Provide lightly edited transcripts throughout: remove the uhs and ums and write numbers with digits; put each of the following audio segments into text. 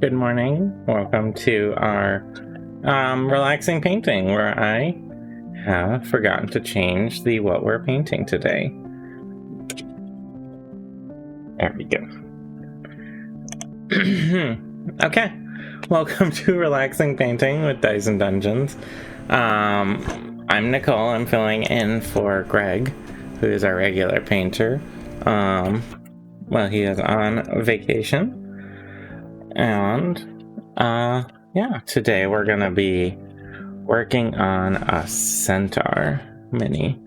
Good morning. Welcome to our relaxing painting where I have forgotten to change the what we're painting today. There we go. Okay. Welcome to Relaxing Painting with Dice and Dungeons. I'm Nicole. I'm filling in for Greg, who is our regular painter. He is on vacation. And today we're gonna be working on a Centaur mini.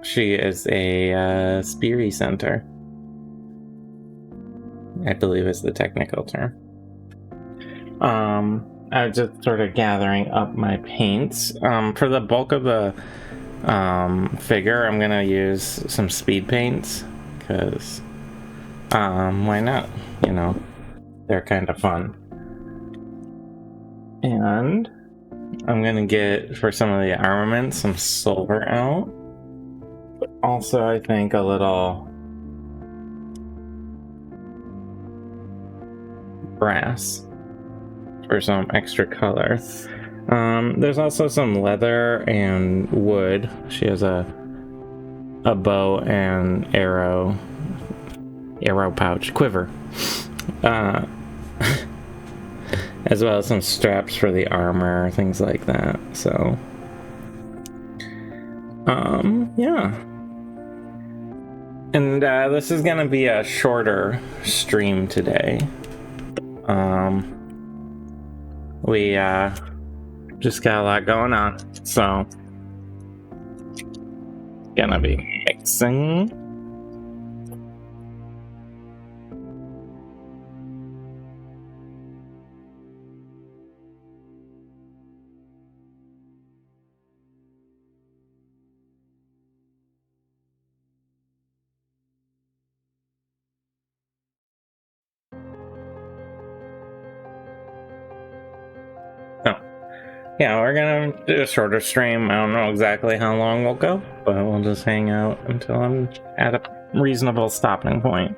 She is a speary centaur, I believe is the technical term. I was just sort of gathering up my paints. For the bulk of the figure, I'm gonna use some speed paints because why not? You know, they're kind of fun. And I'm gonna get, for some of the armaments, some silver out. But also, I think a little brass for some extra color. There's also some leather and wood. She has a bow and arrow pouch, quiver. As well as some straps for the armor, things like that. So, yeah. And this is gonna be a shorter stream today. We just got a lot going on, so gonna be mixing. Yeah, we're gonna do a shorter stream. I don't know exactly how long we'll go, but we'll just hang out until I'm at a reasonable stopping point.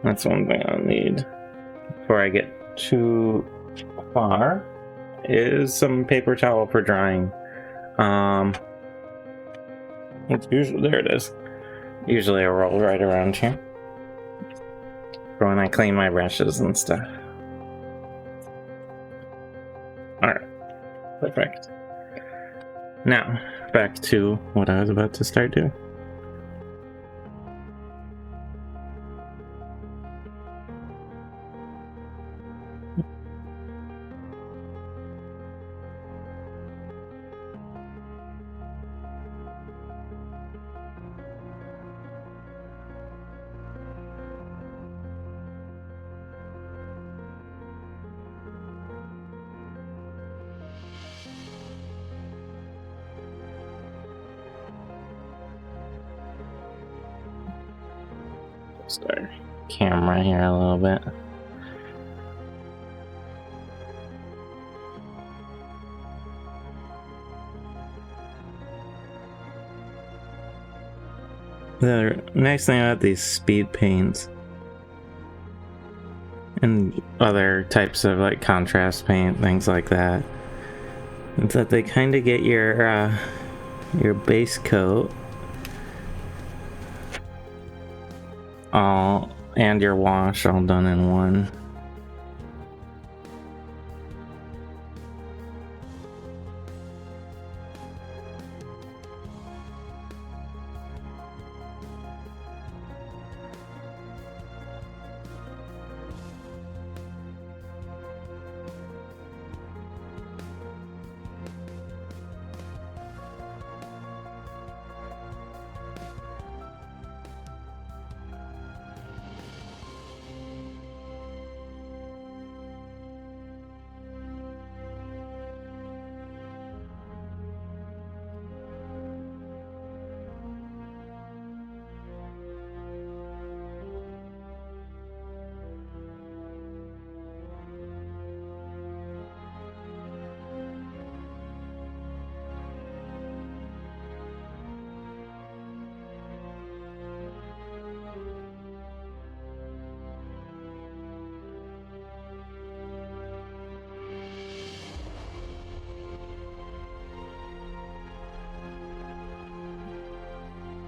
That's one thing I'll need before I get too far is some paper towel for drying. It's usually, there it is. Usually a roll right around here for when I clean my brushes and stuff. Alright, perfect. Now, back to what I was about to start doing. Start camera here a little bit. The nice thing about these speed paints and other types of like contrast paint, things like that, is that they kind of get your base coat all and your wash all done in one.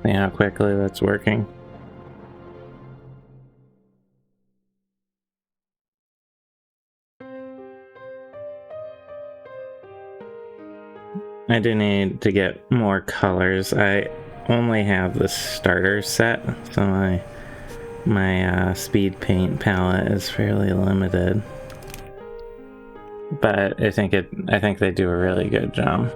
See how quickly that's working. I do need to get more colors. I only have the starter set, so my speed paint palette is fairly limited. But I think they do a really good job.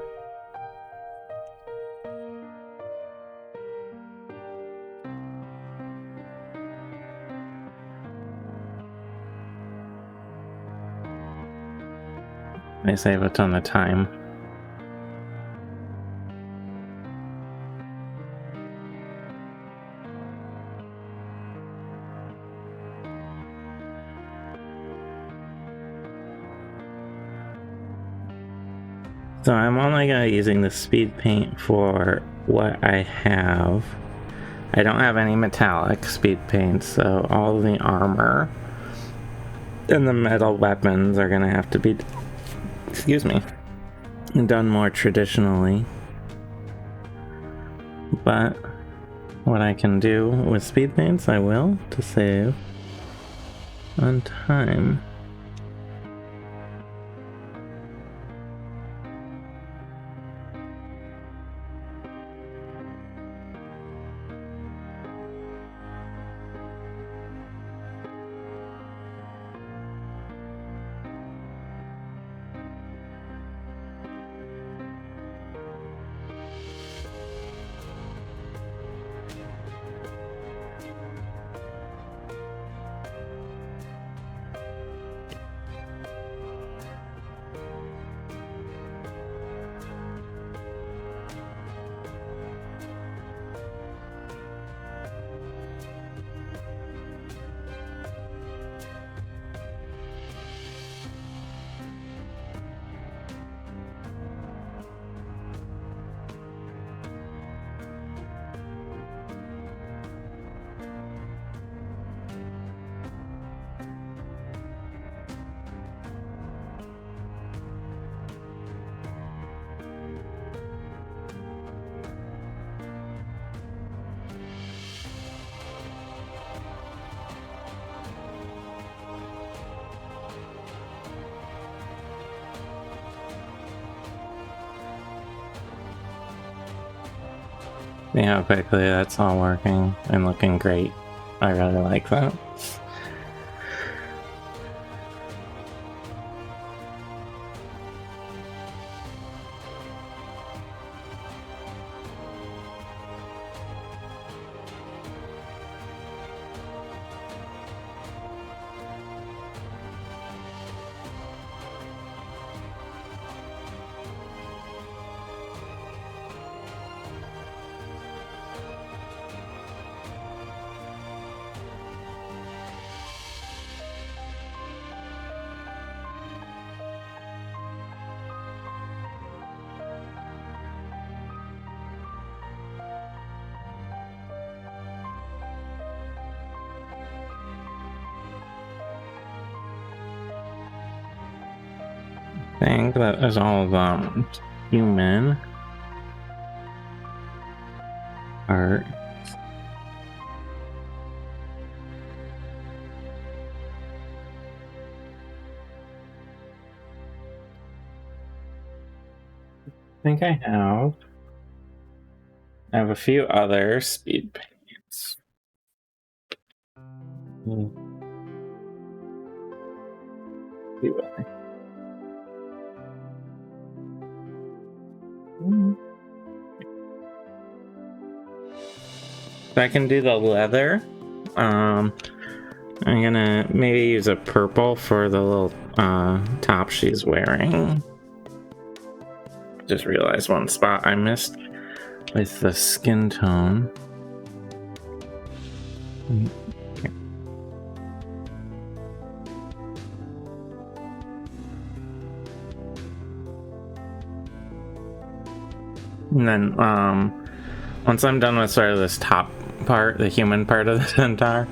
They save a ton of time. So I'm only gonna be using the speed paint for what I have. I don't have any metallic speed paints, so all the armor and the metal weapons are gonna have to be, excuse me, done more traditionally. But what I can do with speed paints, I will, to save on time. See how quickly that's all working and looking great. I really like that. I think that is all the human art. I think I have a few other speed paints. See what So I can do the leather. I'm gonna maybe use a purple for the little top she's wearing. Just realized one spot I missed with the skin tone. And then once I'm done with sort of this top part, the human part of the Centaur,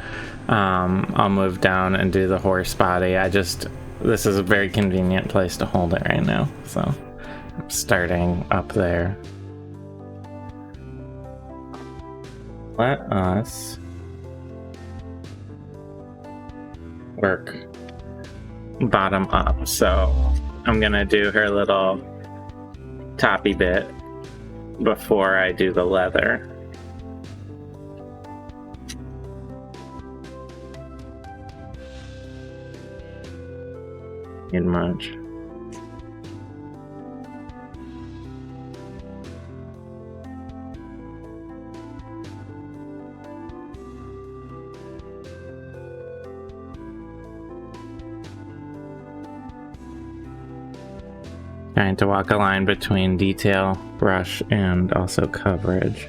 I'll move down and do the horse body. This is a very convenient place to hold it right now, so I'm starting up there. let us work bottom up. So I'm gonna do her little toppy bit before I do the leather. Need much. Trying to walk a line between detail, brush, and also coverage.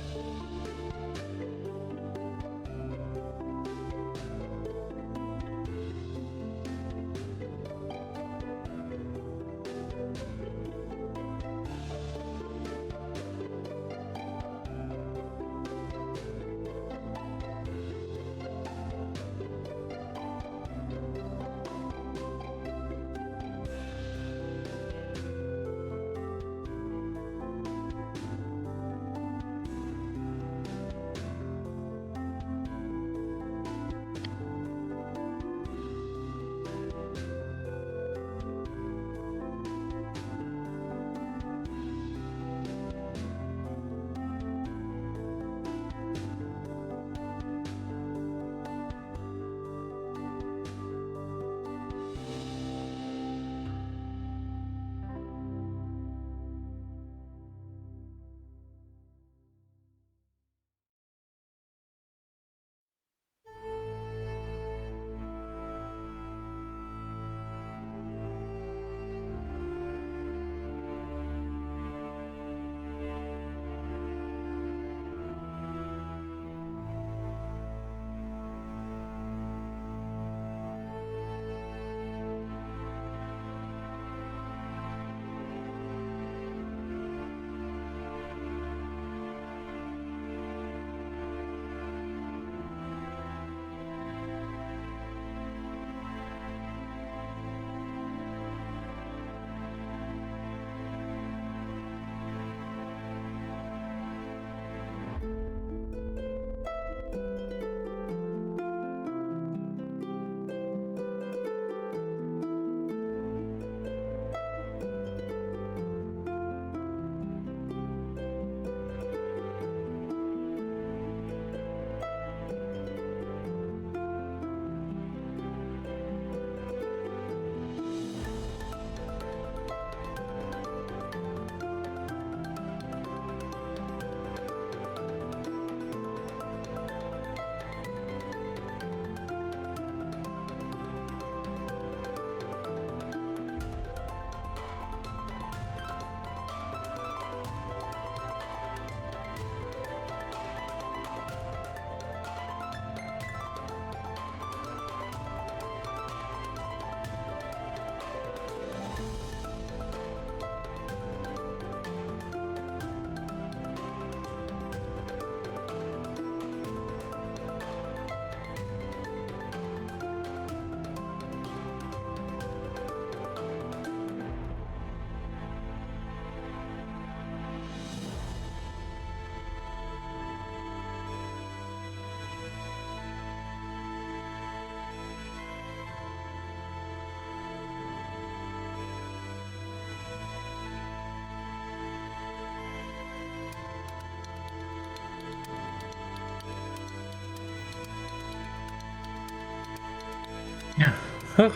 Yeah. I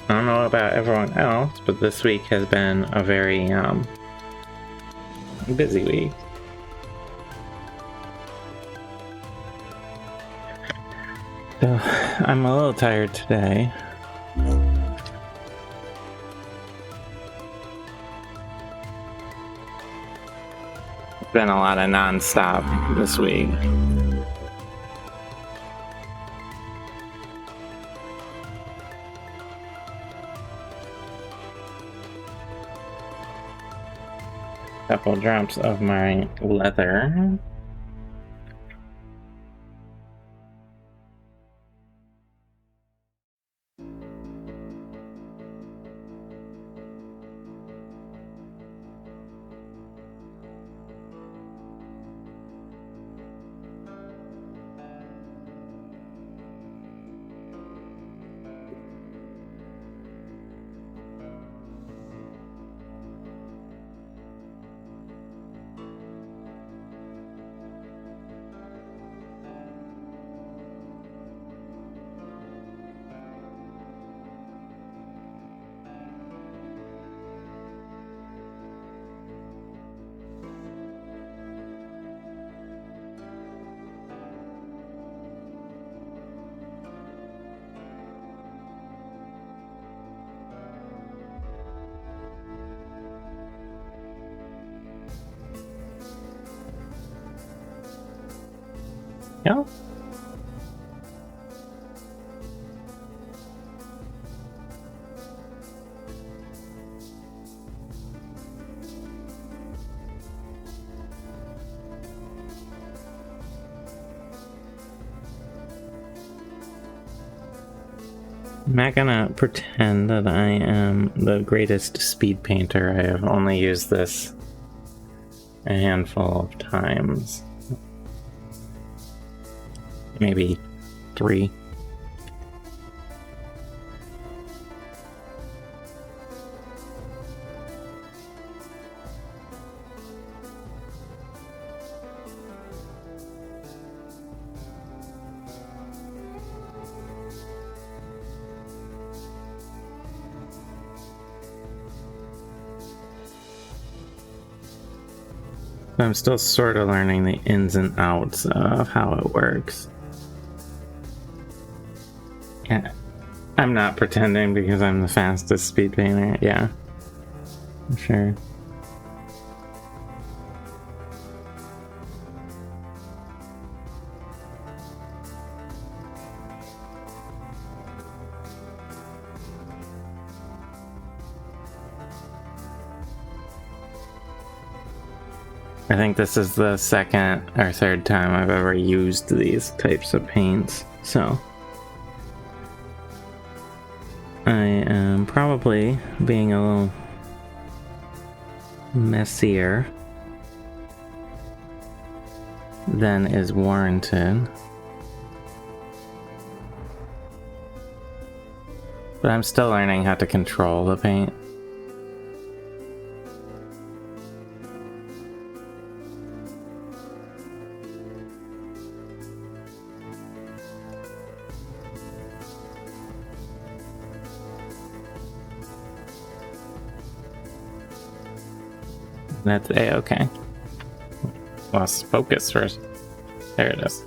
don't know about everyone else, but this week has been a very busy week. So I'm a little tired today. It's been a lot of non-stop this week. Couple drops of my leather. Yeah. I'm not gonna pretend that I am the greatest speed painter. I have only used this a handful of times. Maybe 3. I'm still sort of learning the ins and outs of how it works. Yeah, I'm not pretending because I'm the fastest speed painter. Yeah, sure. I think this is the second or third time I've ever used these types of paints, so I am probably being a little messier than is warranted. But I'm still learning how to control the paint. That's A-okay. Lost focus first. There it is.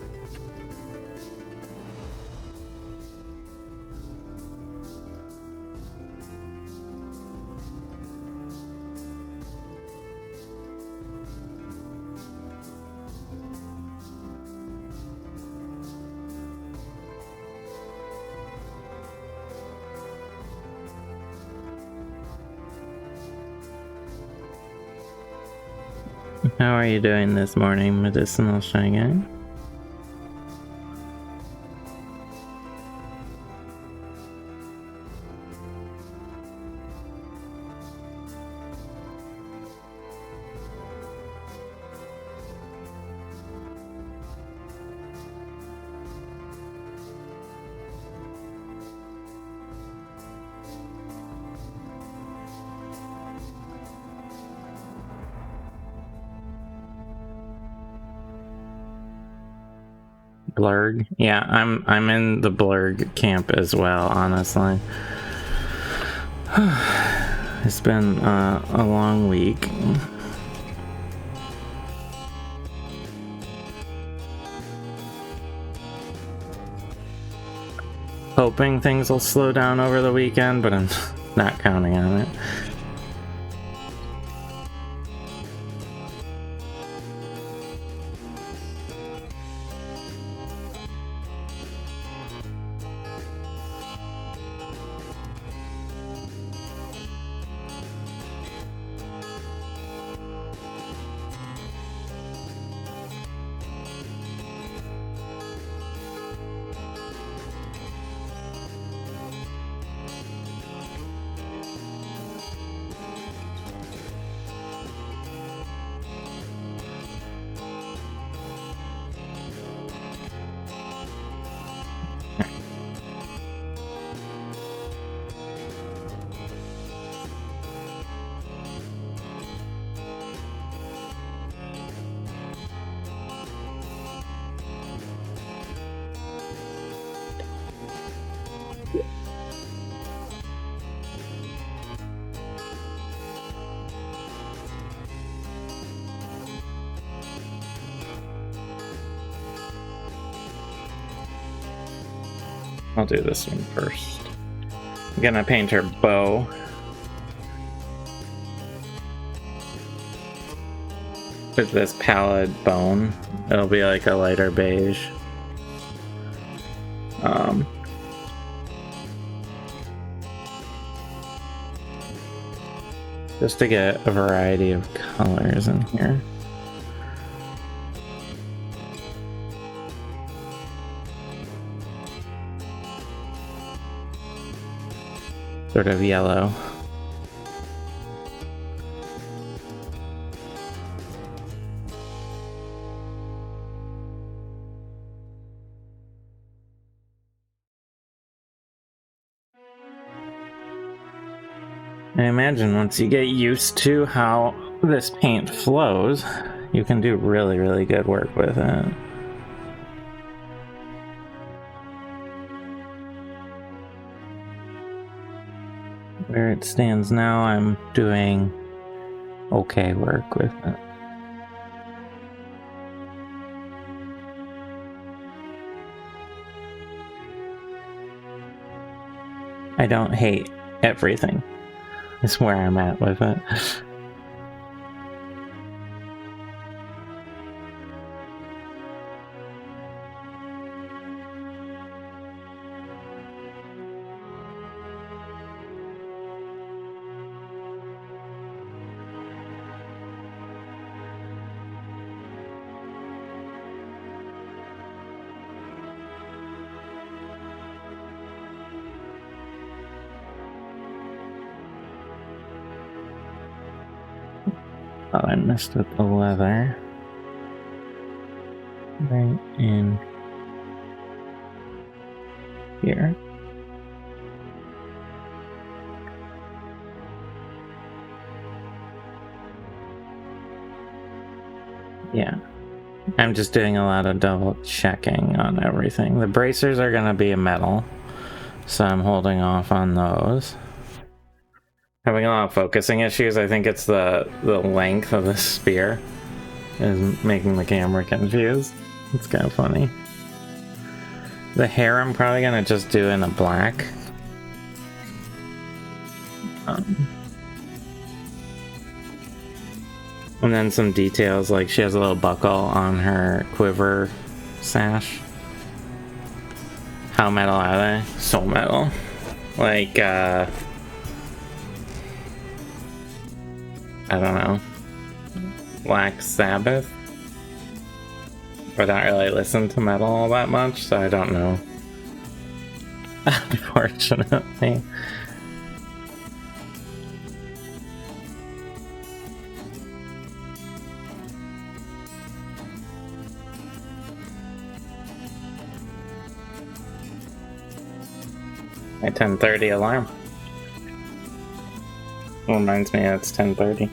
How are you doing this morning, Medicinal Shy Guy? Blurg? Yeah, I'm in the Blurg camp as well, honestly. It's been a long week. Hoping things will slow down over the weekend, but I'm not counting on it. I'll do this one first. I'm gonna paint her bow. With this pallid bone. It'll be like a lighter beige. Just to get a variety of colors in here. Sort of yellow. I imagine once you get used to how this paint flows, you can do really, really good work with it. Where it stands now, I'm doing okay work with it. I don't hate everything. Is where I'm at with it. Oh, I messed with the leather. Right in here. Yeah. I'm just doing a lot of double checking on everything. The bracers are gonna be a metal, so I'm holding off on those. Having a lot of focusing issues. I think it's the length of the spear is making the camera confused. It's kind of funny. The hair I'm probably gonna just do in a black. And then some details, like she has a little buckle on her quiver sash. How metal are they? So metal. Like, I don't know, Black Sabbath? I don't really listen to metal all that much, so I don't know. Unfortunately. My 10:30 alarm. Reminds me it's 10:30.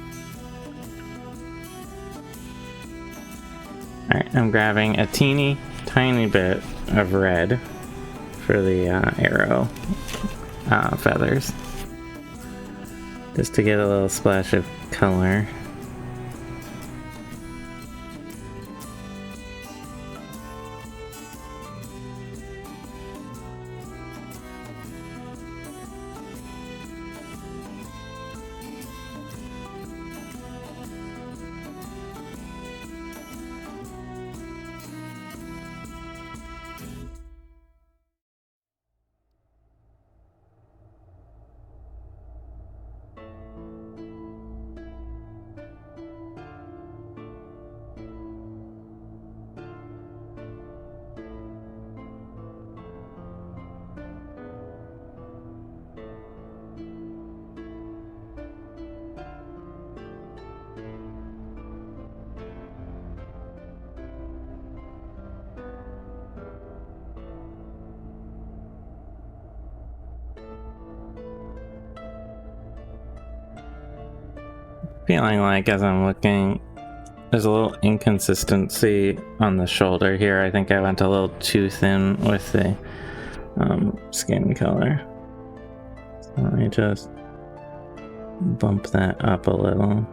Alright, I'm grabbing a teeny tiny bit of red for the arrow feathers. Just to get a little splash of color. Feeling like as I'm looking, there's a little inconsistency on the shoulder here. I think I went a little too thin with the skin color. So let me just bump that up a little.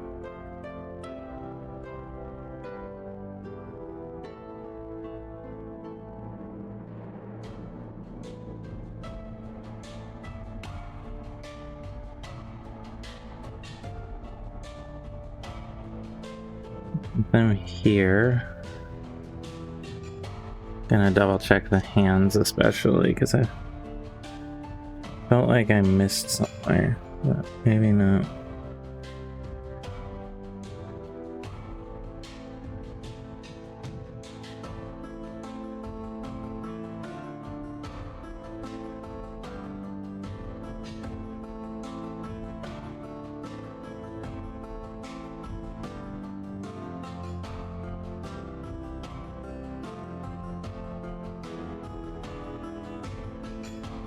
Them here. Gonna double check the hands especially, because I felt like I missed somewhere, but maybe not.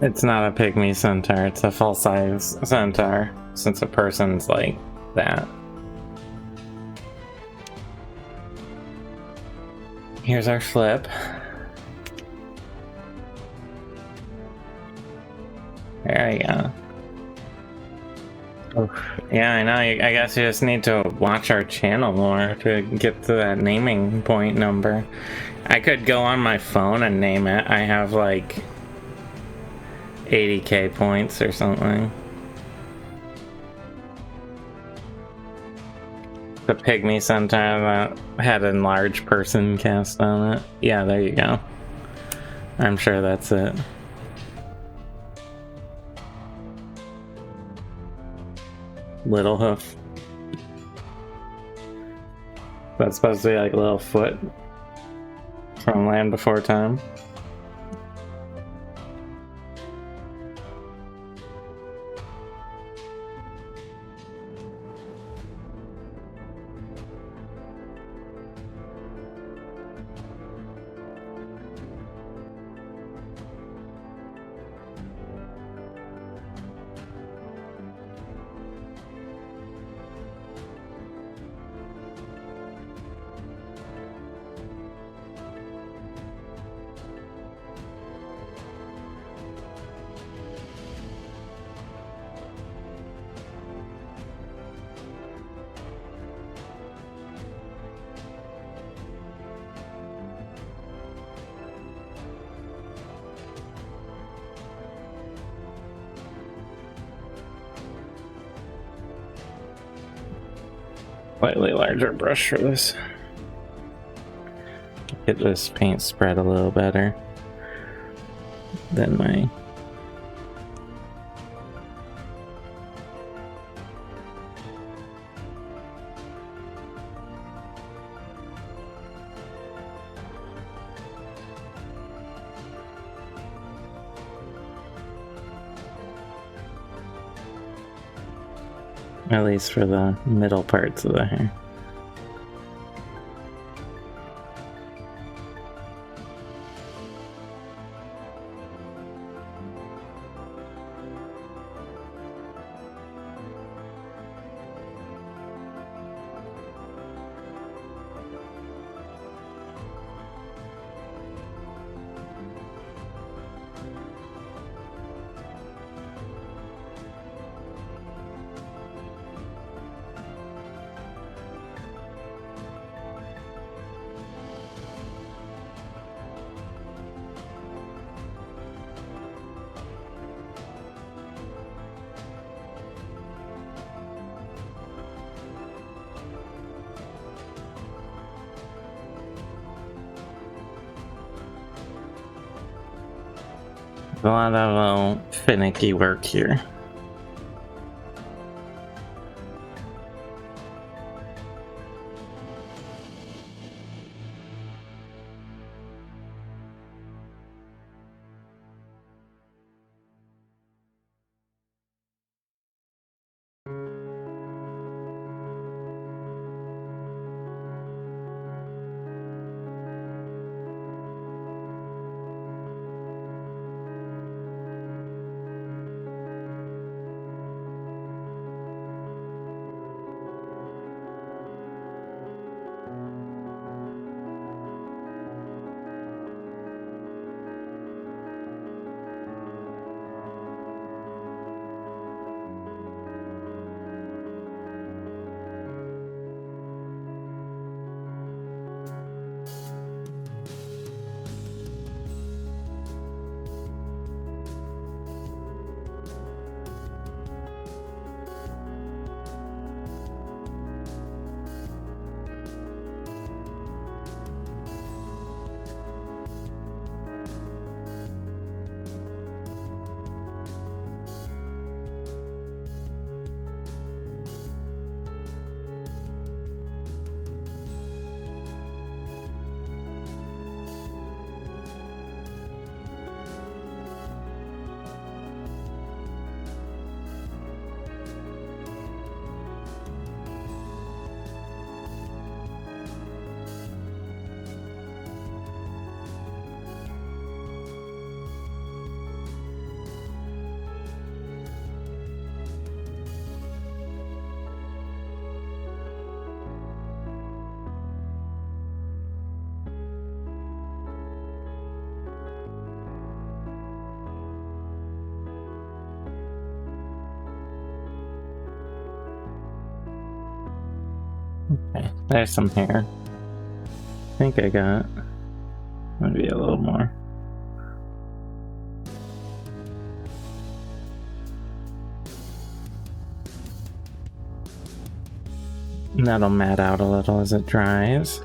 It's not a pygmy centaur, it's a full-size centaur, since a person's like that. Here's our flip. There you go. Oh, yeah, I know. I guess you just need to watch our channel more to get to that naming point number. I could go on my phone and name it. I have like 80k points or something. The pygmy centaur that had a large person cast on it. Yeah, there you go. I'm sure that's it. Little hoof. That's supposed to be like a little foot from Land Before Time. Slightly larger brush for this. Get this paint spread a little better than my... At least for the middle parts of the hair. A lot of finicky work here. Okay, there's some hair. I think I got maybe a little more. That'll mat out a little as it dries.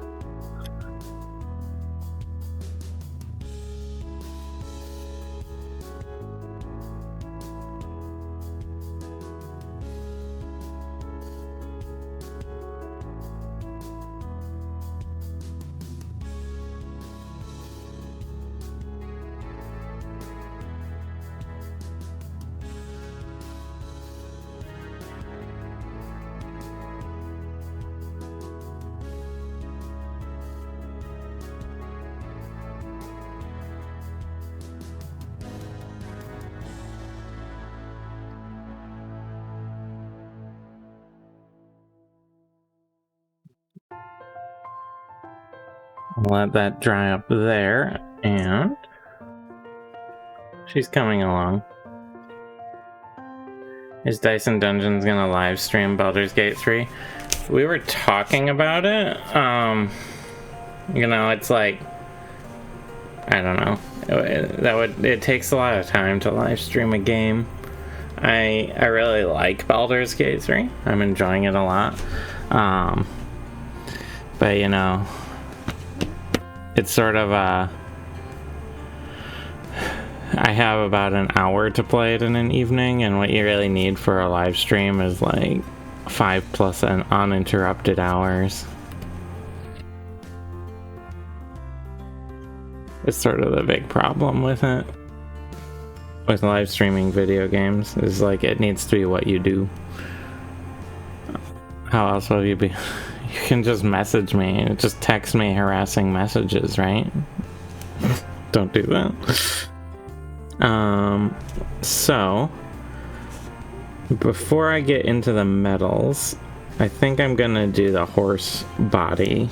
Let that dry up there, and she's coming along. Is Dyson Dungeons gonna live stream Baldur's Gate 3? We were talking about it. You know, it's like, I don't know. It takes a lot of time to live stream a game. I really like Baldur's Gate 3. I'm enjoying it a lot. But you know, it's sort of I have about an hour to play it in an evening, and what you really need for a live stream is like 5+ uninterrupted hours. It's sort of the big problem with it. With live streaming video games, is like it needs to be what you do. How else will you be? You can just message me, just text me harassing messages, right? Don't do that. So before I get into the metals, I think I'm gonna do the horse body.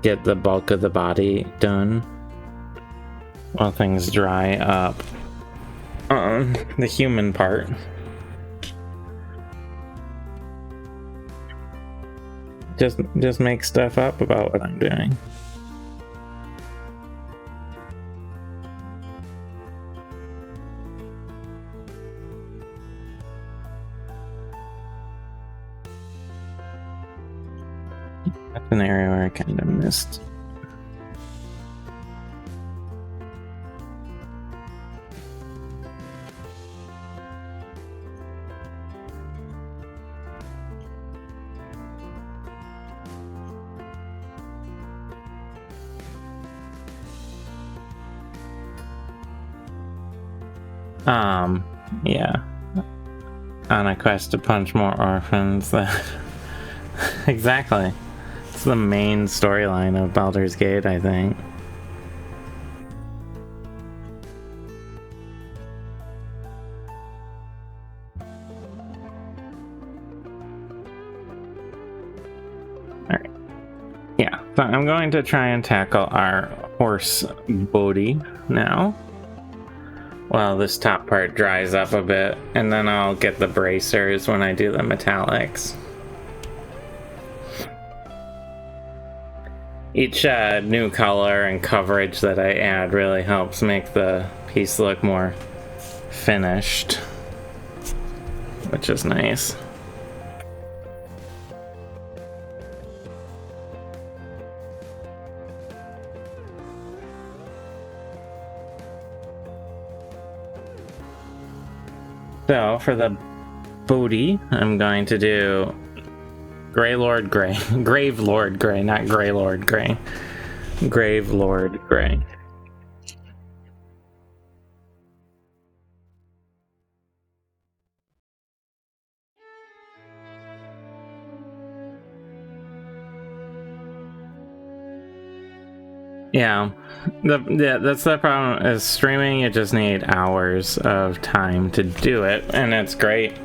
Get the bulk of the body done while things dry up on the human part. Just make stuff up about what I'm doing. That's an area where I kind of missed. Yeah. On a quest to punch more orphans. Exactly. It's the main storyline of Baldur's Gate, I think. Alright. Yeah, so I'm going to try and tackle our horse body now. Well, this top part dries up a bit, and then I'll get the bracers when I do the metallics. Each new color and coverage that I add really helps make the piece look more finished, which is nice. So for the booty, I'm going to do Grey Lord Grey. Grave Lord Grey, not Grey Lord Grey. Grave Lord Grey. Yeah, that's the problem. Is streaming, you just need hours of time to do it, and it's great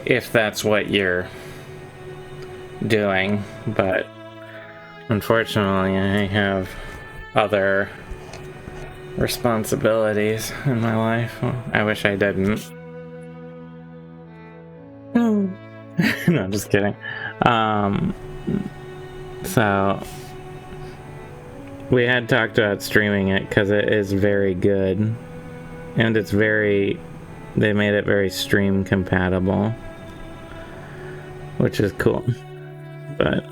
if that's what you're doing, but unfortunately I have other responsibilities in my life. I wish I didn't. No, just kidding. So we had talked about streaming it because it is very good, and it's very. They made it very stream compatible, which is cool. But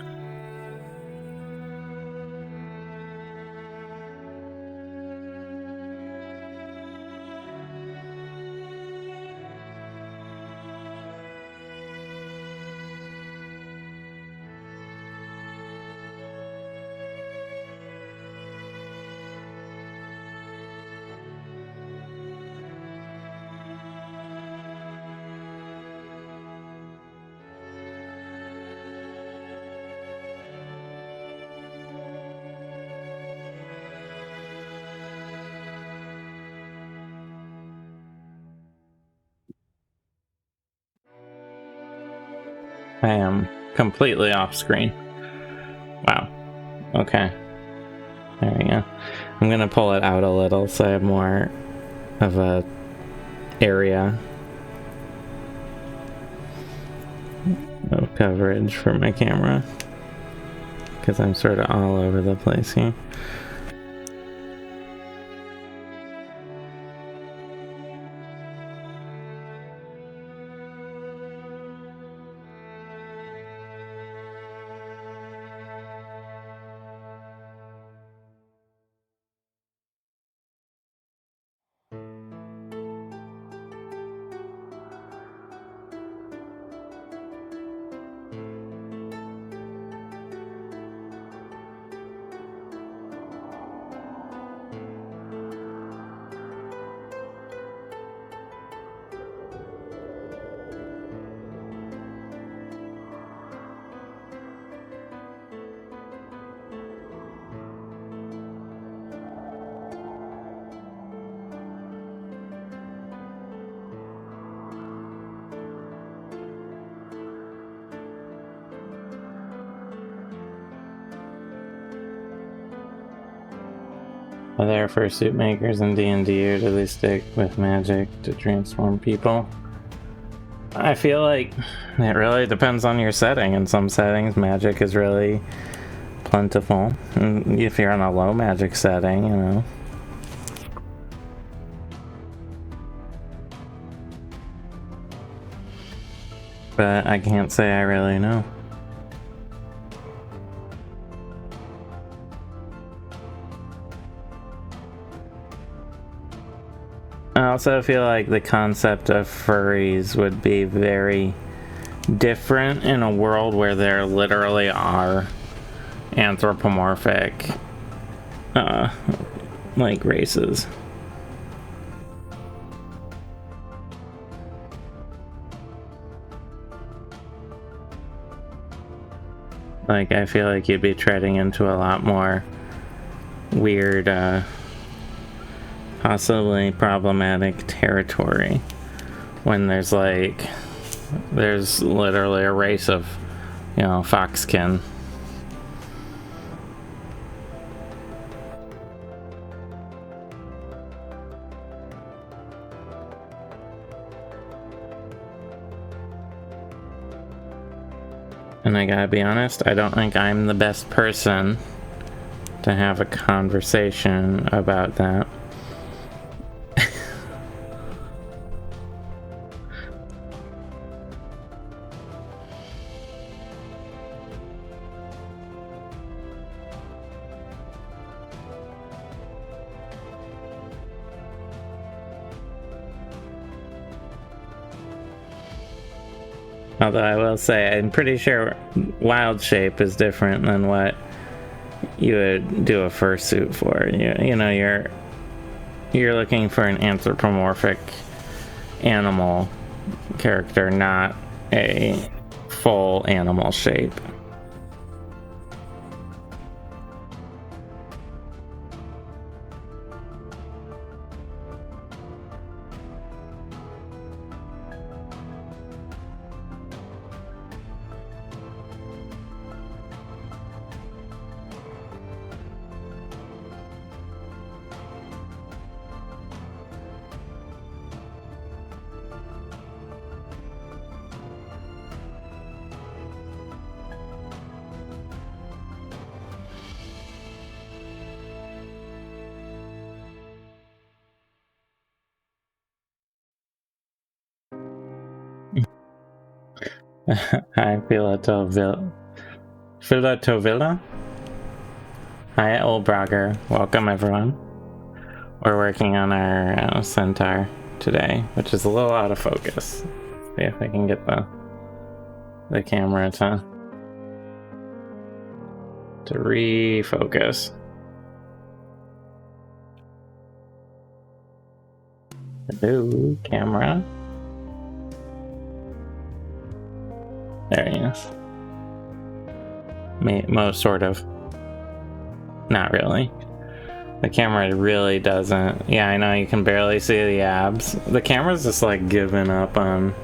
I am completely off screen. Wow. Okay. There we go. I'm gonna pull it out a little so I have more of a area of coverage for my camera, because I'm sort of all over the place here. Other fursuit makers in D&D, or do they stick with magic to transform people? I feel like it really depends on your setting. In some settings, magic is really plentiful. And if you're in a low magic setting, you know. But I can't say I really know. I also feel like the concept of furries would be very different in a world where there literally are anthropomorphic like races. Like, I feel like you'd be treading into a lot more weird possibly problematic territory when there's literally a race of, you know, foxkin. And I gotta be honest, I don't think I'm the best person to have a conversation about that. Although I will say, I'm pretty sure wild shape is different than what you would do a fursuit for. You know, you're looking for an anthropomorphic animal character, not a full animal shape. Hi, Philatovilla. Hi, Old Brogger. Welcome, everyone. We're working on our Centaur today, which is a little out of focus. See if I can get the camera to refocus. Hello, camera. There he is. Most sort of. Not really. The camera really doesn't. Yeah, I know you can barely see the abs. The camera's just like giving up on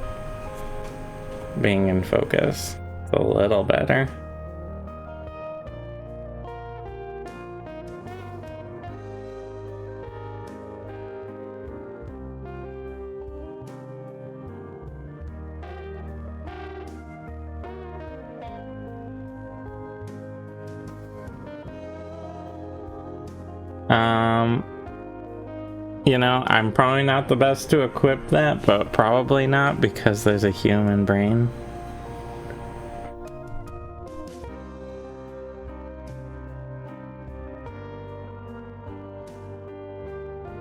being in focus. It's a little better. You know, I'm probably not the best to equip that, but probably not because there's a human brain.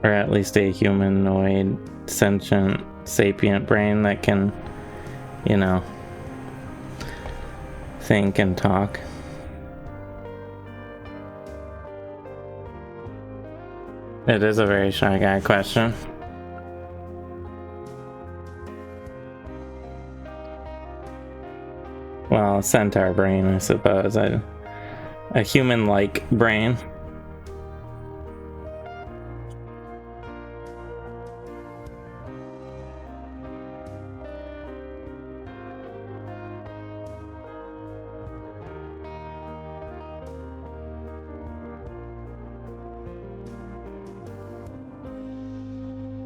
Or at least a humanoid, sentient, sapient brain that can, you know, think and talk. It is a very Shy Guy question. Well, Centaur brain, I suppose. A human-like brain.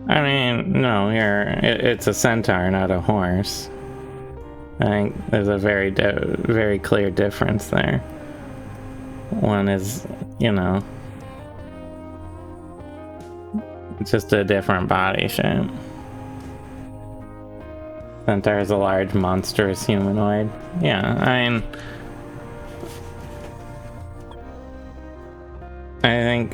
I mean, no, it's a centaur, not a horse. I think there's a very clear difference there. One is, you know, just a different body shape. Centaur is a large, monstrous humanoid. Yeah, I mean, I think,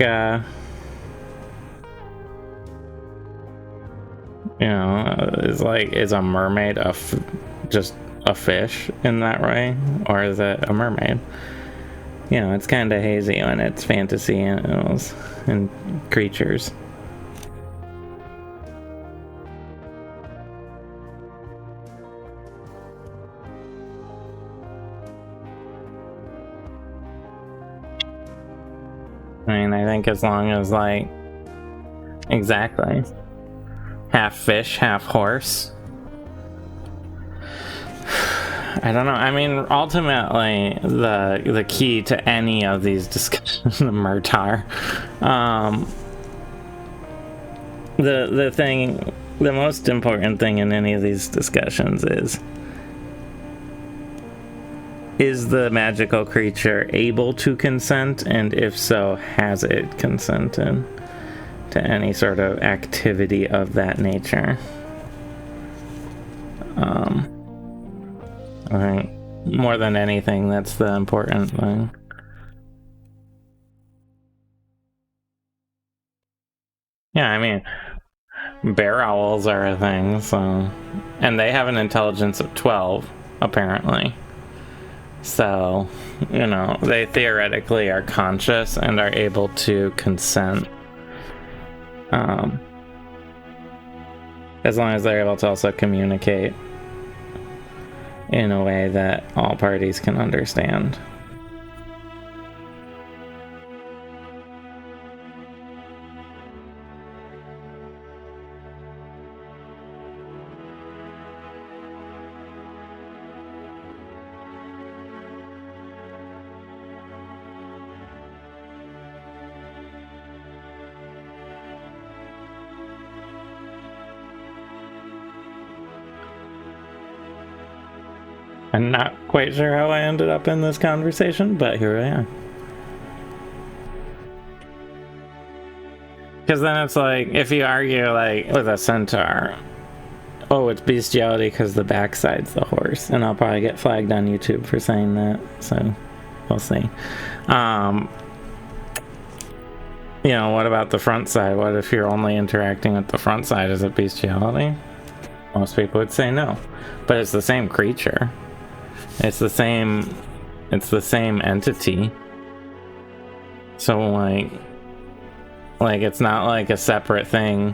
you know, is a mermaid just a fish in that way, or is it a mermaid? You know, it's kind of hazy when it's fantasy animals and creatures. I mean, I think as long as, like, exactly, half fish, half horse. I don't know. I mean, ultimately, the key to any of these discussions, Murtar, the most important thing in any of these discussions is the magical creature able to consent, and if so, has it consented to any sort of activity of that nature? I think more than anything, that's the important thing. Yeah, I mean, bear owls are a thing, so, and they have an intelligence of 12, apparently. So, you know, they theoretically are conscious and are able to consent. As long as they're able to also communicate in a way that all parties can understand. I'm not quite sure how I ended up in this conversation, but here I am. Because then it's like, if you argue like with a centaur, oh, it's bestiality because the backside's the horse, and I'll probably get flagged on YouTube for saying that, so we'll see. You know, what about the front side? What if you're only interacting with the front side? Is it bestiality? Most people would say no, but it's the same creature. It's the same entity. So like it's not like a separate thing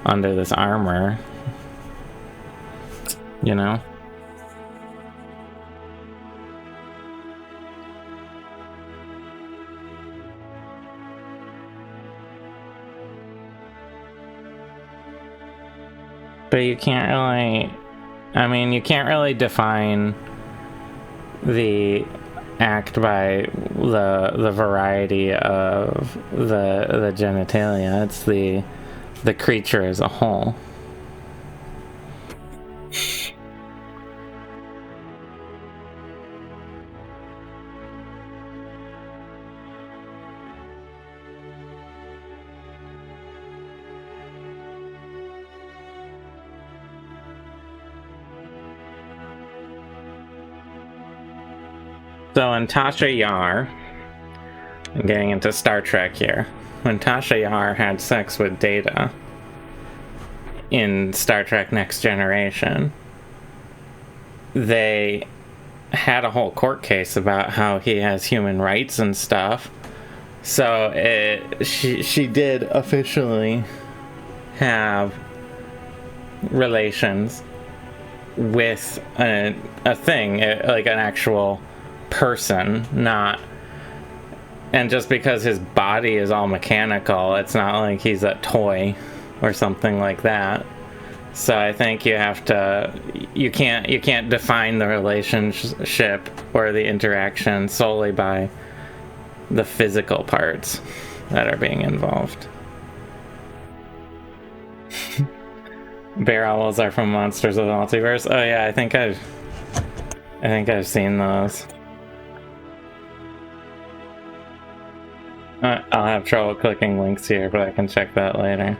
under this armor, you know? But you can't really, I mean, you can't really define the act by the variety of the genitalia. It's the creature as a whole. So in Tasha Yar, I'm getting into Star Trek here. When Tasha Yar had sex with Data in Star Trek Next Generation, they had a whole court case about how he has human rights and stuff. So she did officially have relations with a thing, like an actual person, not, and just because his body is all mechanical, it's not like he's a toy or something like that. So I think you have to, you can't define the relationship or the interaction solely by the physical parts that are being involved. Bear owls are from Monsters of the Multiverse. Oh yeah, I think I've seen those. I'll have trouble clicking links here, but I can check that later.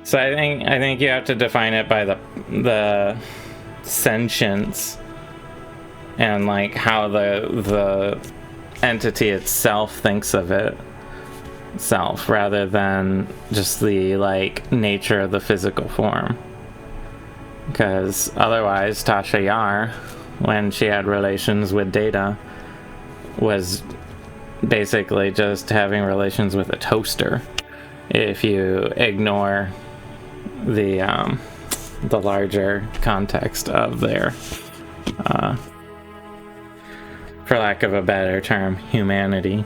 So I think you have to define it by the sentience and like how the entity itself thinks of itself, rather than just the like nature of the physical form. Because otherwise, Tasha Yar, when she had relations with Data, was basically just having relations with a toaster, if you ignore the larger context of their, for lack of a better term, humanity.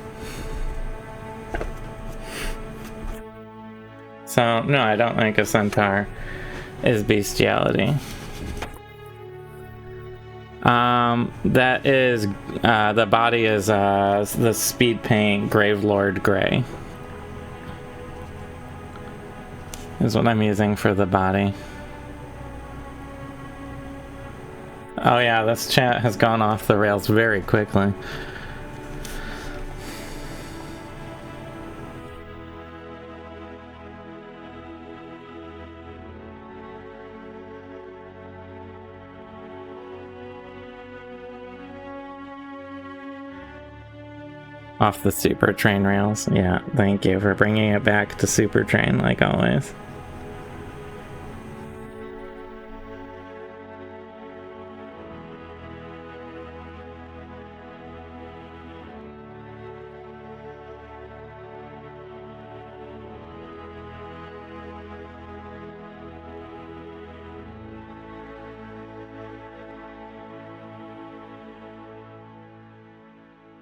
So no, I don't think a centaur is bestiality. That is, the body is, the speed paint Gravelord Grey. Is what I'm using for the body. Oh yeah, this chat has gone off the rails very quickly. Off the Super Train rails. Yeah, thank you for bringing it back to Super Train, like always.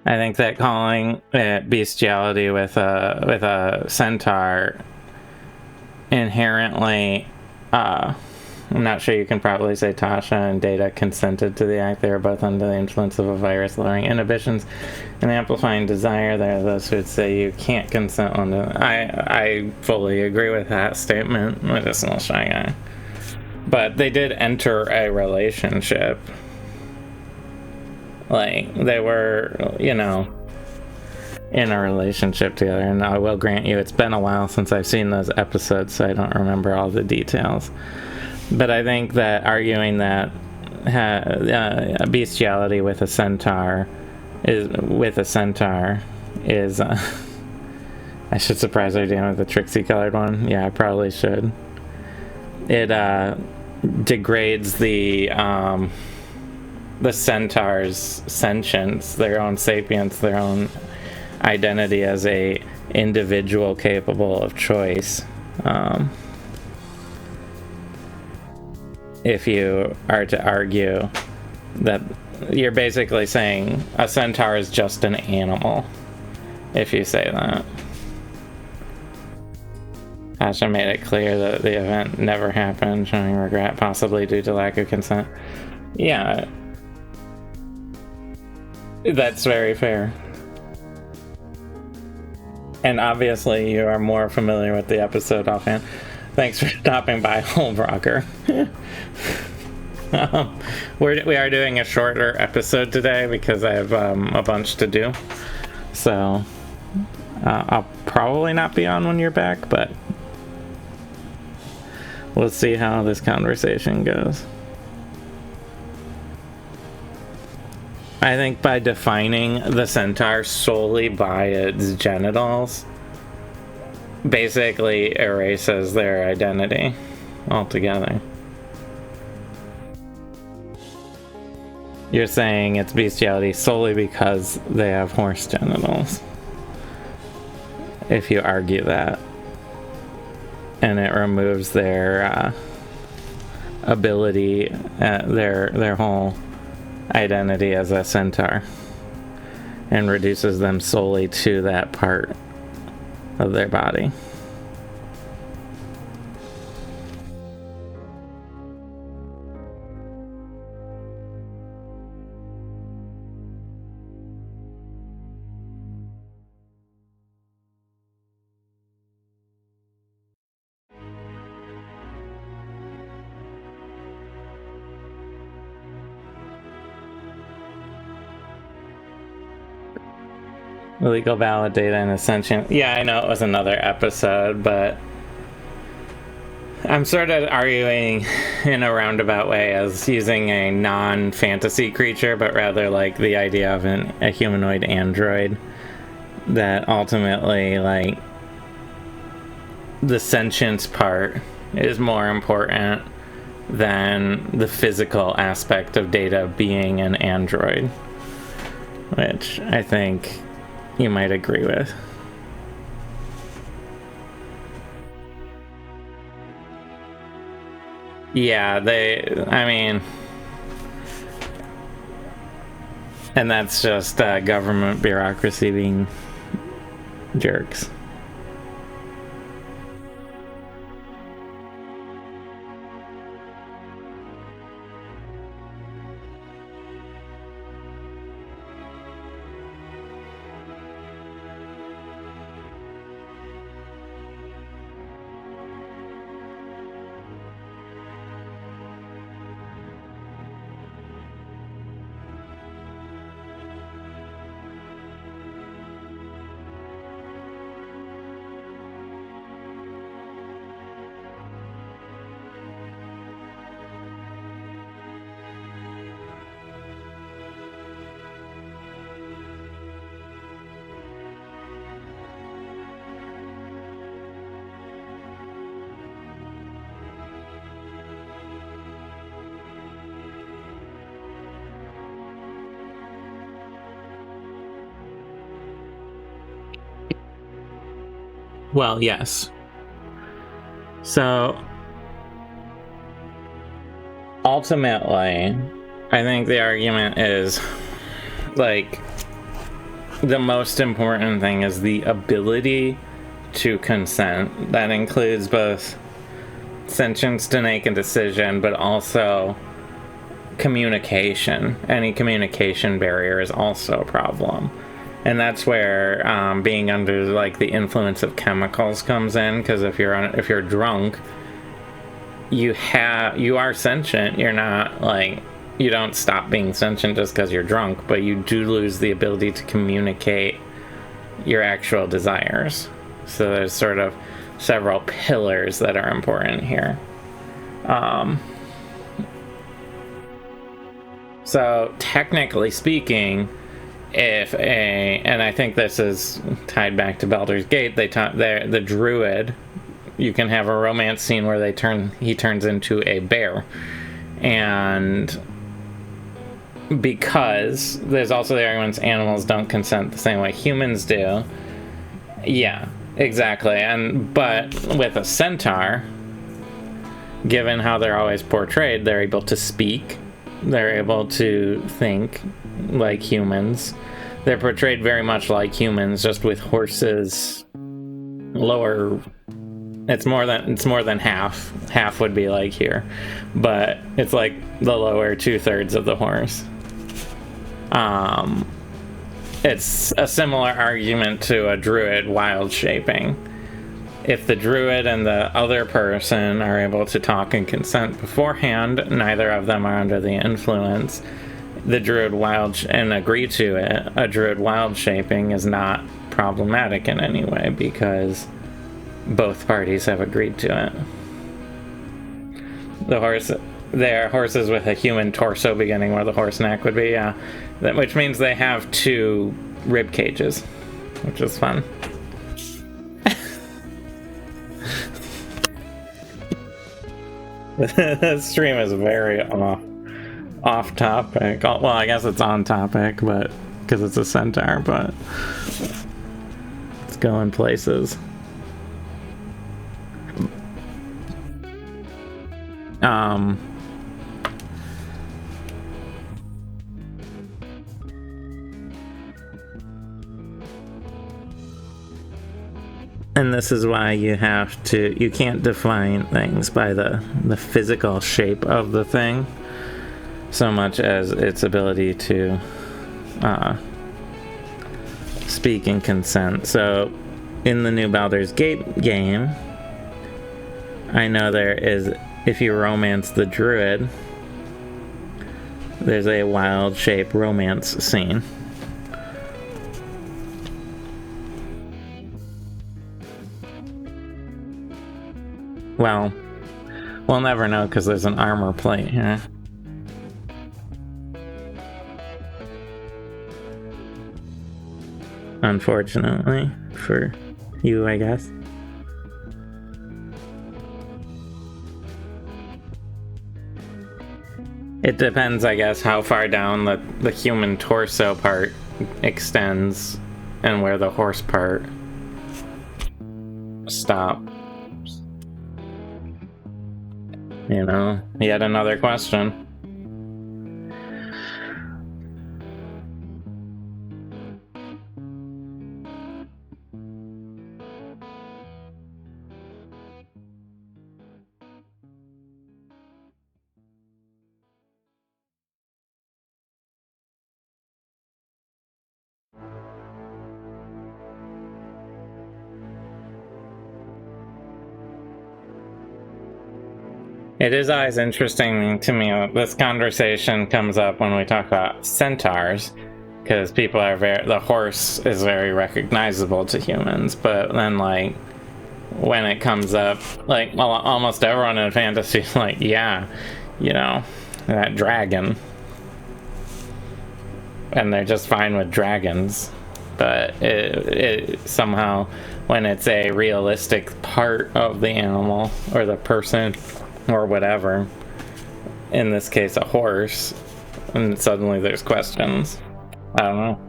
I think that calling it bestiality with a centaur inherently, I'm not sure you can probably say Tasha and Data consented to the act. They were both under the influence of a virus, lowering inhibitions and amplifying desire. There are those who would say you can't consent on the... I fully agree with that statement. Medicinal Shy Guy. But they did enter a relationship. Like, they were, you know, in a relationship together. And I will grant you, it's been a while since I've seen those episodes, so I don't remember all the details. But I think that arguing that bestiality with a centaur is I should surprise our Dan with the Trixie colored one. Yeah, I probably should. It degrades the centaur's sentience, their own sapience, their own identity as a individual capable of choice. If you are to argue that you're basically saying a centaur is just an animal, if you say that. Asha made it clear that the event never happened, showing regret, possibly due to lack of consent. Yeah, that's very fair. And obviously, you are more familiar with the episode offhand. Thanks for stopping by, Holbrocker. We are doing a shorter episode today because I have a bunch to do. So, I'll probably not be on when you're back, but we'll see how this conversation goes. I think by defining the centaur solely by its genitals basically erases their identity altogether. You're saying it's bestiality solely because they have horse genitals. If you argue that. And it removes their ability, their whole identity as a centaur, and reduces them solely to that part of their body. Legal valid data and ascension. Yeah, I know it was another episode, but I'm sort of arguing in a roundabout way as using a non-fantasy creature, but rather like the idea of a humanoid android that ultimately, like, the sentience part is more important than the physical aspect of Data being an android, which I think you might agree with. Yeah, and that's just government bureaucracy being jerks. Well, yes. So, ultimately, I think the argument is, like, the most important thing is the ability to consent. That includes both sentience to make a decision, but also communication. Any communication barrier is also a problem. And that's where being under like the influence of chemicals comes in, because if you're drunk, you are sentient. You're not like, you don't stop being sentient just because you're drunk, but you do lose the ability to communicate your actual desires. So there's sort of several pillars that are important here. So technically speaking, and I think this is tied back to Baldur's Gate, the druid, you can have a romance scene where he turns into a bear. And because there's also the arguments animals don't consent the same way humans do. Yeah, exactly. But with a centaur, given how they're always portrayed, they're able to speak, they're able to think like humans. They're portrayed very much like humans, just with horses lower. It's more than half. Half would be like here, but it's like the lower 2/3 of the horse. It's a similar argument to a druid wild shaping. If the druid and the other person are able to talk and consent beforehand, neither of them are under the influence, the druid and agree to it, a druid wild shaping is not problematic in any way because both parties have agreed to it. There are horses with a human torso beginning where the horse neck would be, yeah. Which means they have 2 rib cages, which is fun. This stream is very off topic. Well, I guess it's on topic, but because it's a centaur, but it's going places. And this is why you can't define things by the physical shape of the thing so much as its ability to speak and consent. So in the new Baldur's Gate game, I know there is, if you romance the druid, there's a wild shape romance scene. Well, we'll never know because there's an armor plate here. Unfortunately, for you, I guess. It depends, I guess, how far down the human torso part extends and where the horse part stops. You know, yet another question. It is always interesting to me that this conversation comes up when we talk about centaurs, because people are the horse is very recognizable to humans, but then like when it comes up, like almost everyone in fantasy is like, yeah, you know, that dragon, and they're just fine with dragons. But it somehow, when it's a realistic part of the animal or the person or whatever, in this case a horse, and suddenly there's questions. I don't know.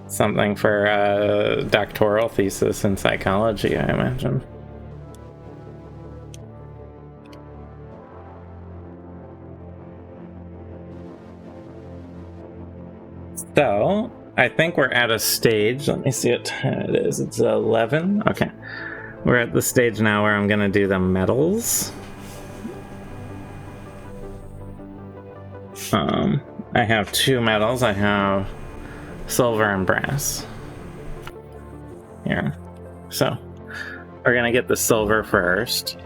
Something for a doctoral thesis in psychology, I imagine. So, I think we're at a stage. Let me see what time it is. It's 11. Okay. We're at the stage now where I'm going to do the metals. I have 2 metals. I have silver and brass. Here. So, we're going to get the silver first.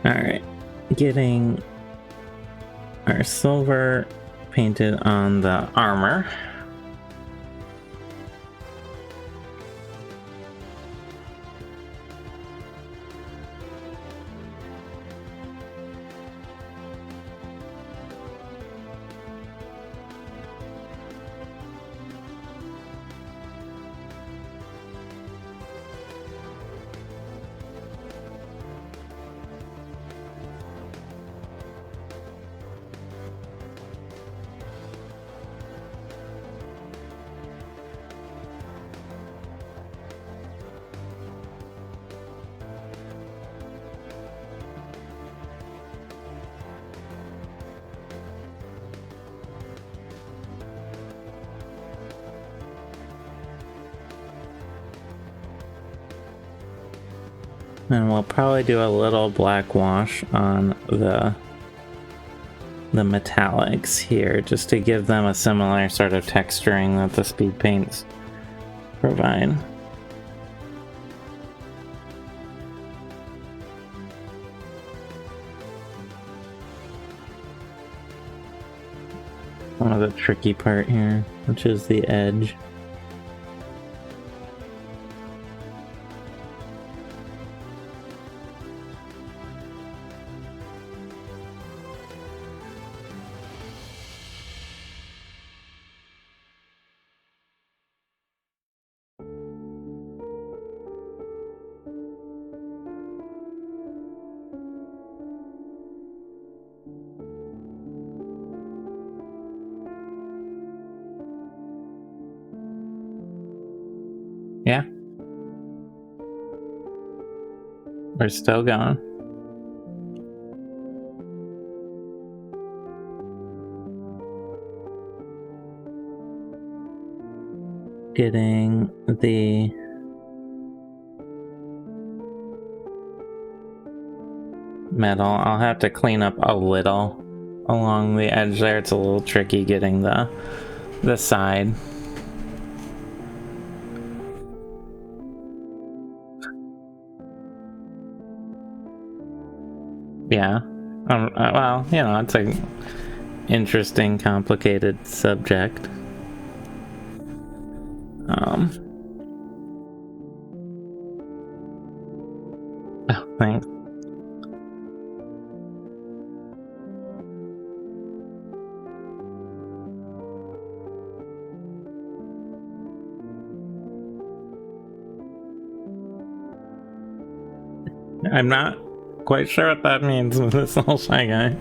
Alright, getting our silver painted on the armor. And we'll probably do a little black wash on the metallics here, just to give them a similar sort of texturing that the speed paints provide. One of the tricky part here, which is the edge. Yeah. We're still going. Getting the metal. I'll have to clean up a little along the edge there. It's a little tricky getting the side. Yeah. Well, you know, it's an interesting, complicated subject. Oh, thanks. I'm not quite sure what that means with this little shy guy.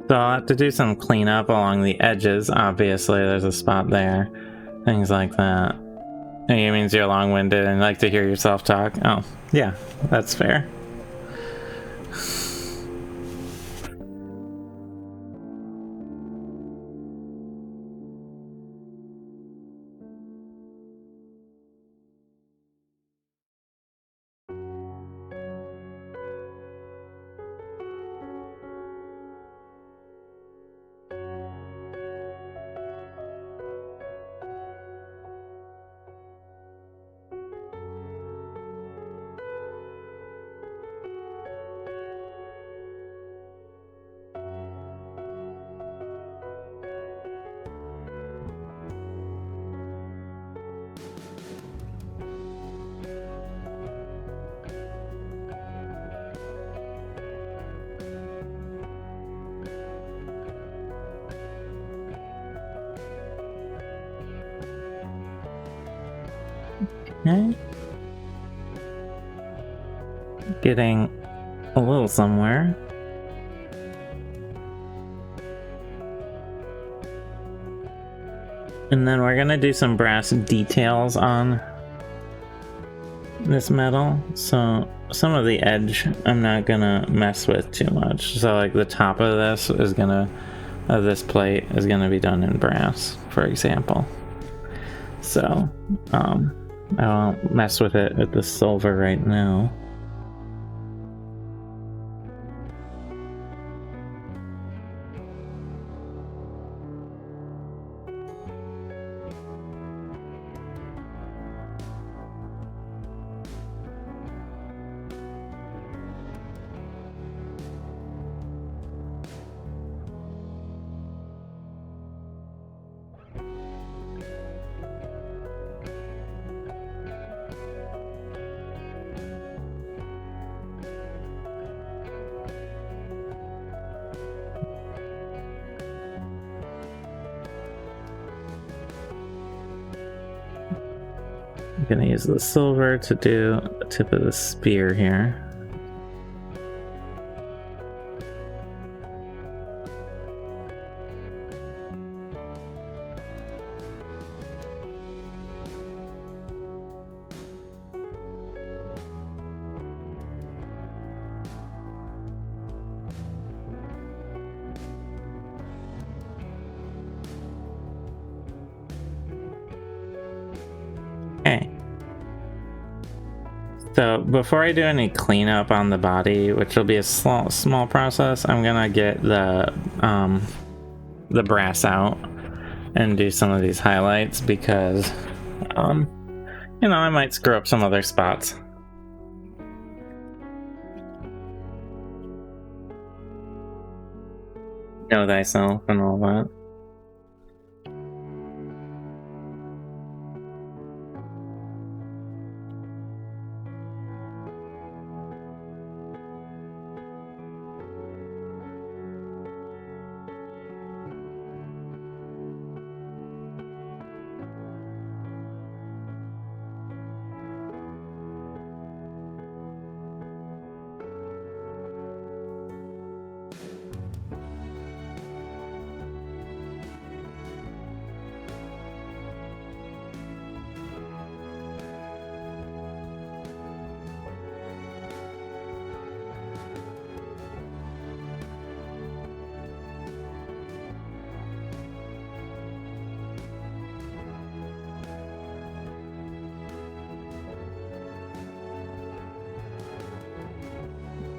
So I'll have to do some cleanup along the edges. Obviously, there's a spot there. Things like that. It means you're long-winded and like to hear yourself talk. Oh, yeah, that's fair. Okay. Getting a little somewhere. And then we're gonna do some brass details on this metal, so some of the edge I'm not gonna mess with too much. So like the top of this this plate is gonna be done in brass, for example. So I won't mess with it with the silver right now. I'm gonna use the silver to do the tip of the spear here. Okay. So before I do any cleanup on the body, which will be a small process, I'm gonna get the brass out and do some of these highlights because you know, I might screw up some other spots. Know thyself and all that.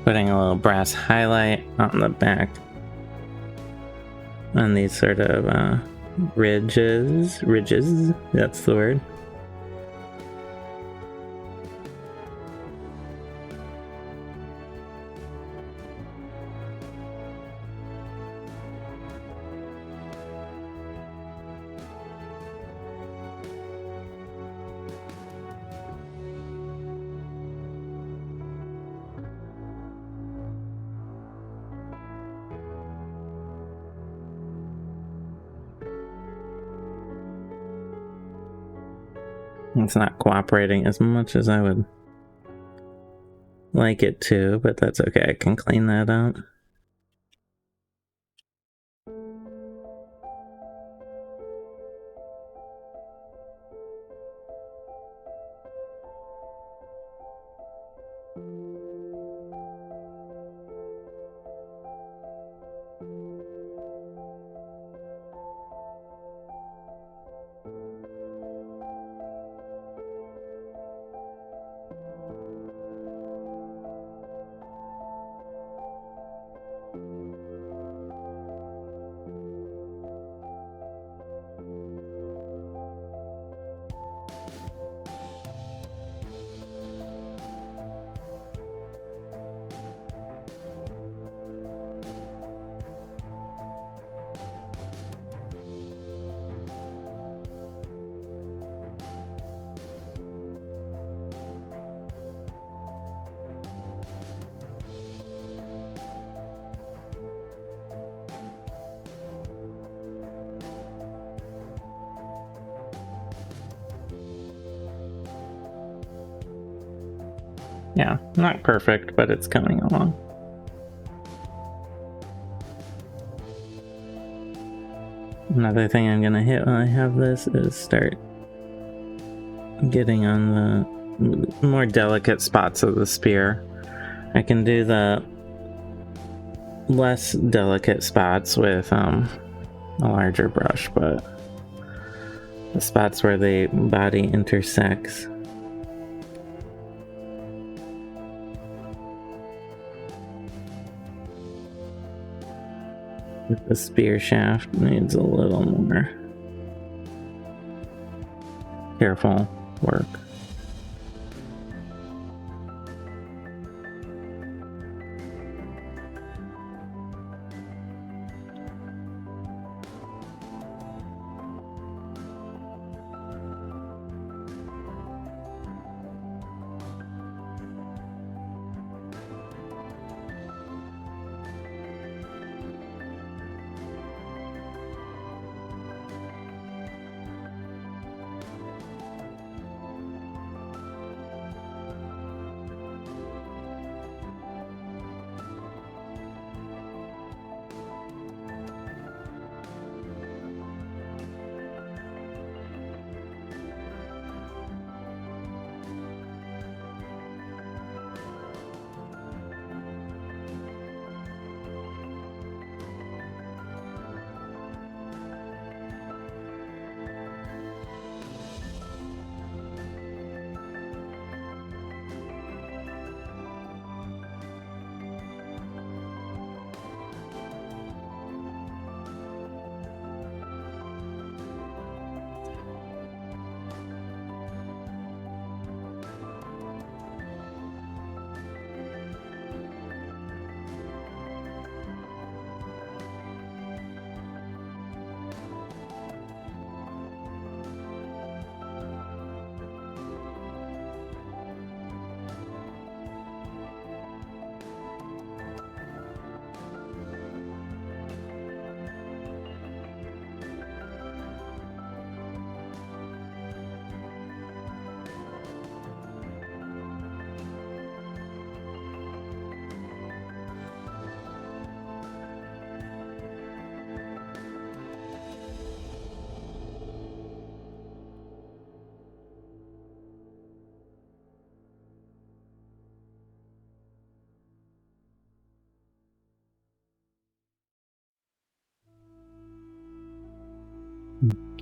Putting a little brass highlight on the back on these sort of ridges, that's the word. It's not cooperating as much as I would like it to, but that's okay. I can clean that out. Yeah, not perfect, but it's coming along. Another thing I'm gonna hit when I have this is start getting on more delicate spots of the spear. I can do the less delicate spots with a larger brush, but the spots where the body intersects with the spear shaft needs a little more careful work.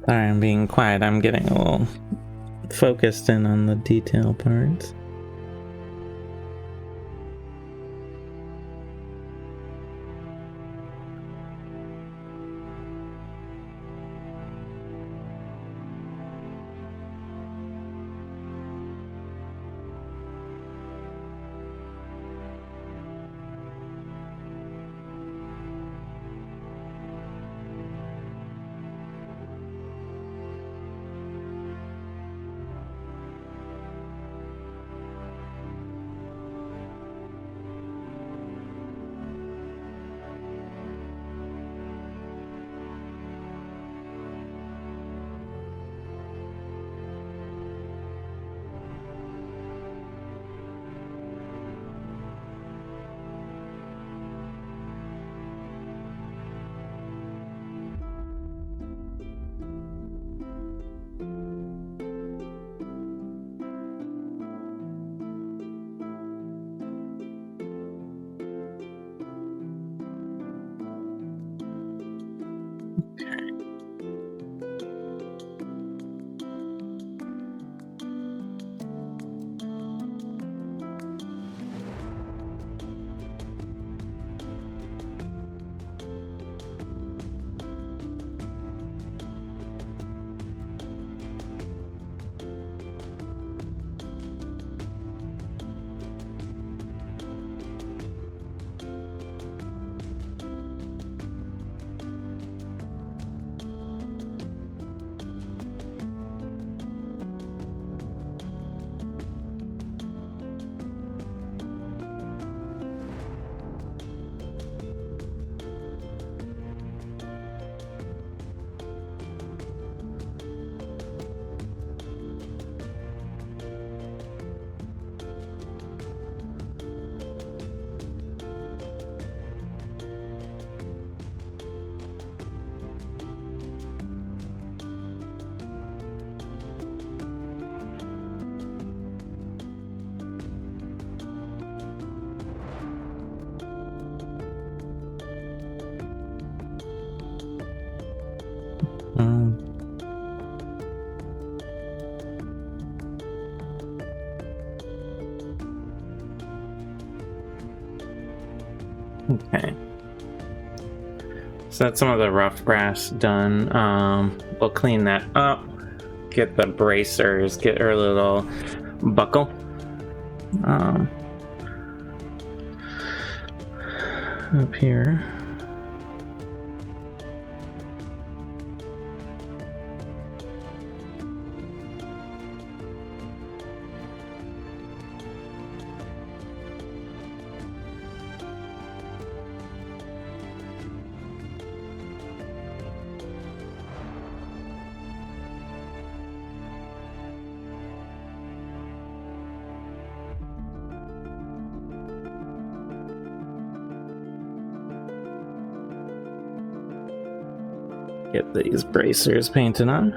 Sorry, I'm being quiet. I'm getting a little focused in on the detail parts. Okay. So that's some of the rough brass done. We'll clean that up. Get the bracers. Get her little buckle. Up here. Get these bracers painted on.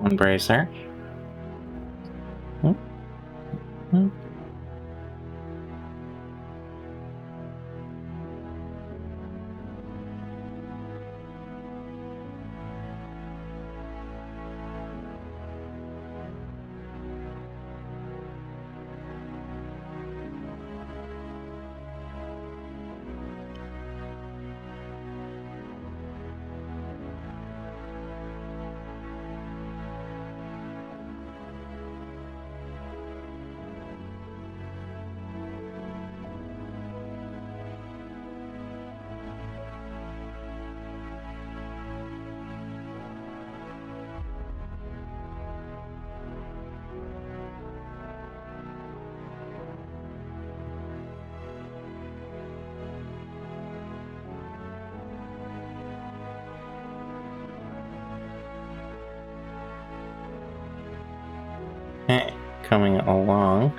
One bracer. Okay, coming along.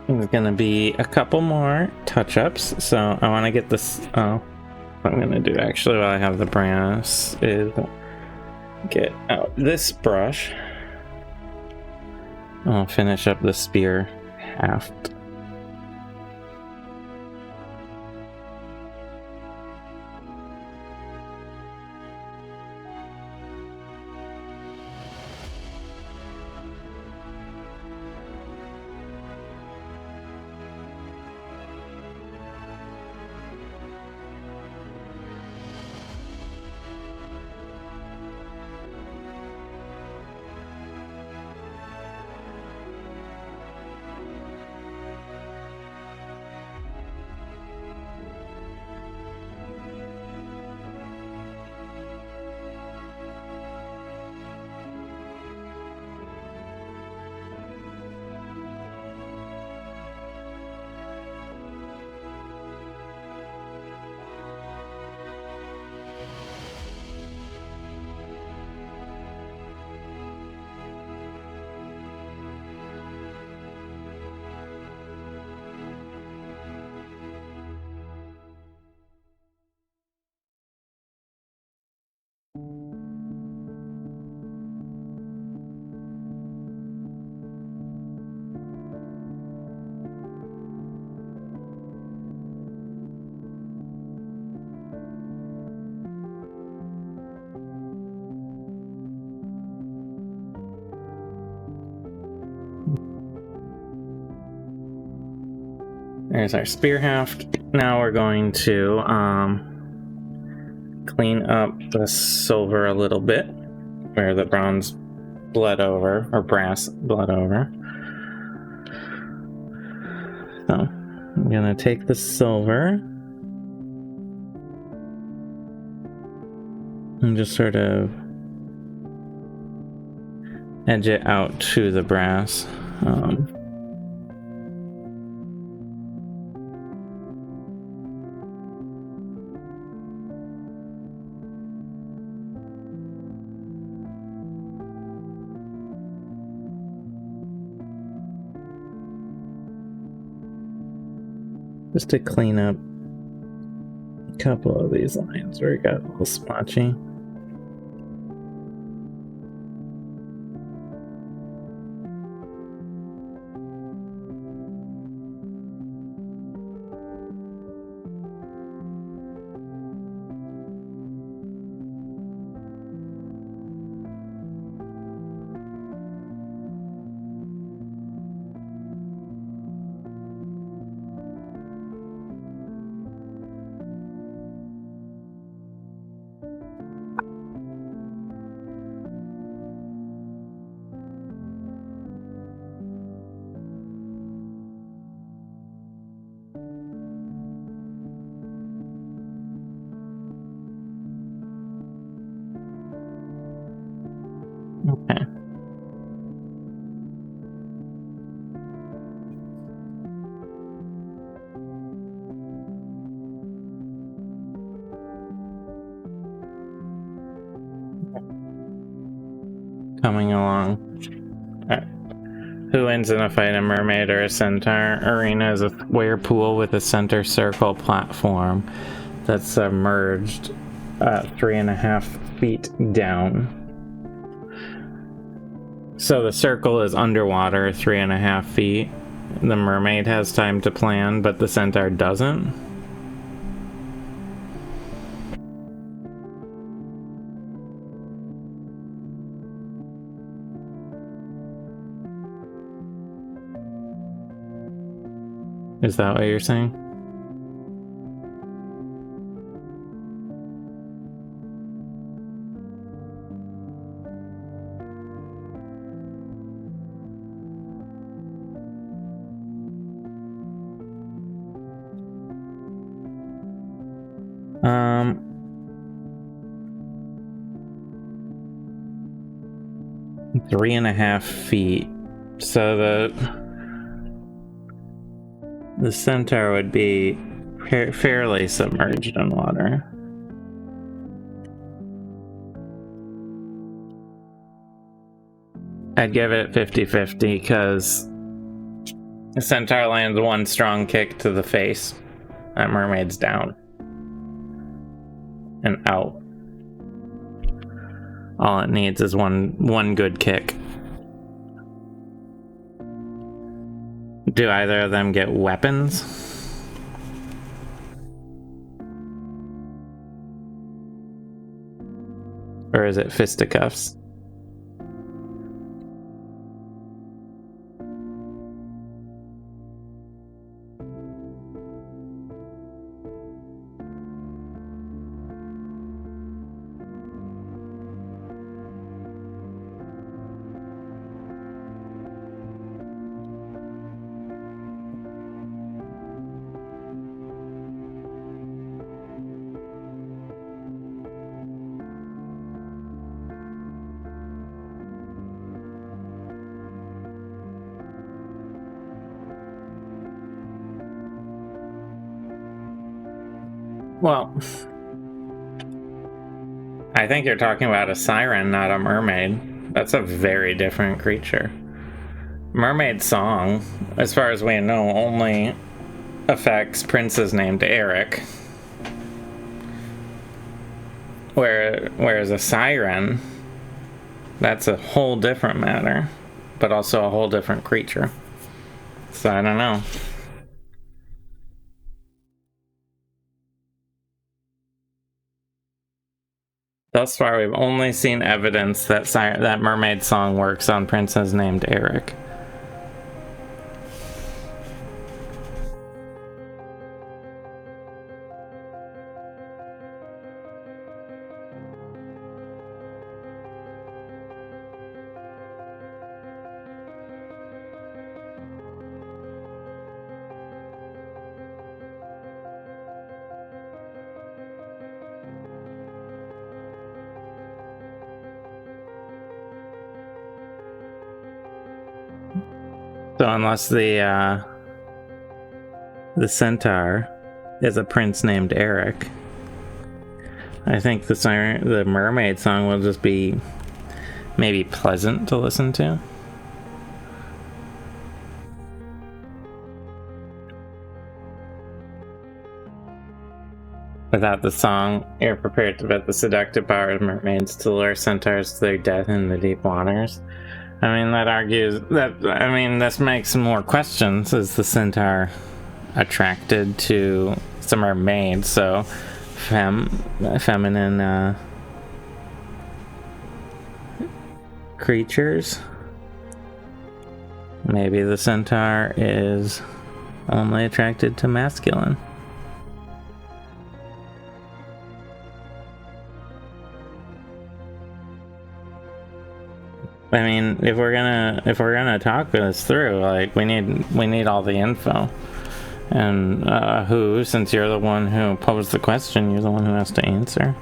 There's gonna be a couple more touch-ups, so I want to get this. What I'm gonna do actually while I have the brass is get out this brush. I'll finish up the spear haft. There's our spear haft. Now we're going to clean up the silver a little bit where the bronze bled over, or brass bled over. So I'm gonna take the silver And just sort of edge it out to the brass. Just to clean up a couple of these lines where it got a little splotchy. Okay. Coming along. Alright. Who wins in a fight, a mermaid or a centaur? Arena is a square pool with a center circle platform that's submerged 3.5 feet down. So the circle is underwater 3.5 feet. The mermaid has time to plan, but the centaur doesn't. Is that what you're saying? Um, 3.5 feet. So the centaur would be fairly submerged in water. I'd give it 50-50 because the centaur lands one strong kick to the face. That mermaid's down and out. All it needs is one good kick. Do either of them get weapons? Or is it fisticuffs? Well, I think you're talking about a siren, not a mermaid. That's a very different creature. Mermaid song, as far as we know, only affects princes named Eric. Whereas a siren, that's a whole different matter, but also a whole different creature. So I don't know. Thus far, we've only seen evidence that that mermaid song works on princes named Eric. So unless the Centaur is a prince named Eric, I think the mermaid song will just be maybe pleasant to listen to. Without the song, you're prepared to bet the seductive power of mermaids to lure centaurs to their death in the deep waters. I mean, that argues that, I mean, this makes more questions. Is the centaur attracted to some mermaids? So, feminine creatures? Maybe the centaur is only attracted to masculine. I mean, if we're gonna talk this through, like we need all the info. And since you're the one who posed the question, you're the one who has to answer.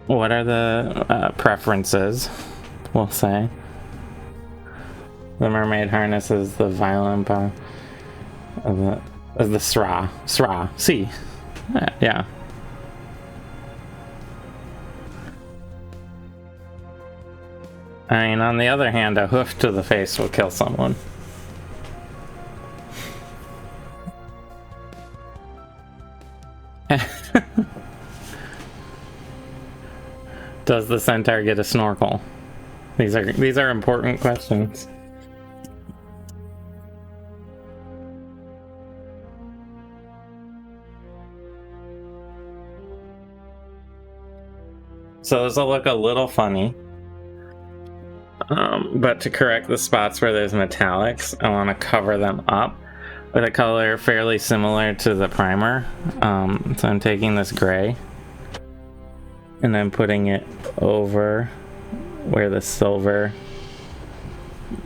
What are the preferences? We'll say the mermaid harnesses the violent of the Sra. See, yeah. I mean, on the other hand, a hoof to the face will kill someone. Does the centaur get a snorkel? These are important questions. So this will look a little funny. But to correct the spots where there's metallics, I want to cover them up with a color fairly similar to the primer. So I'm taking this gray and then putting it over where the silver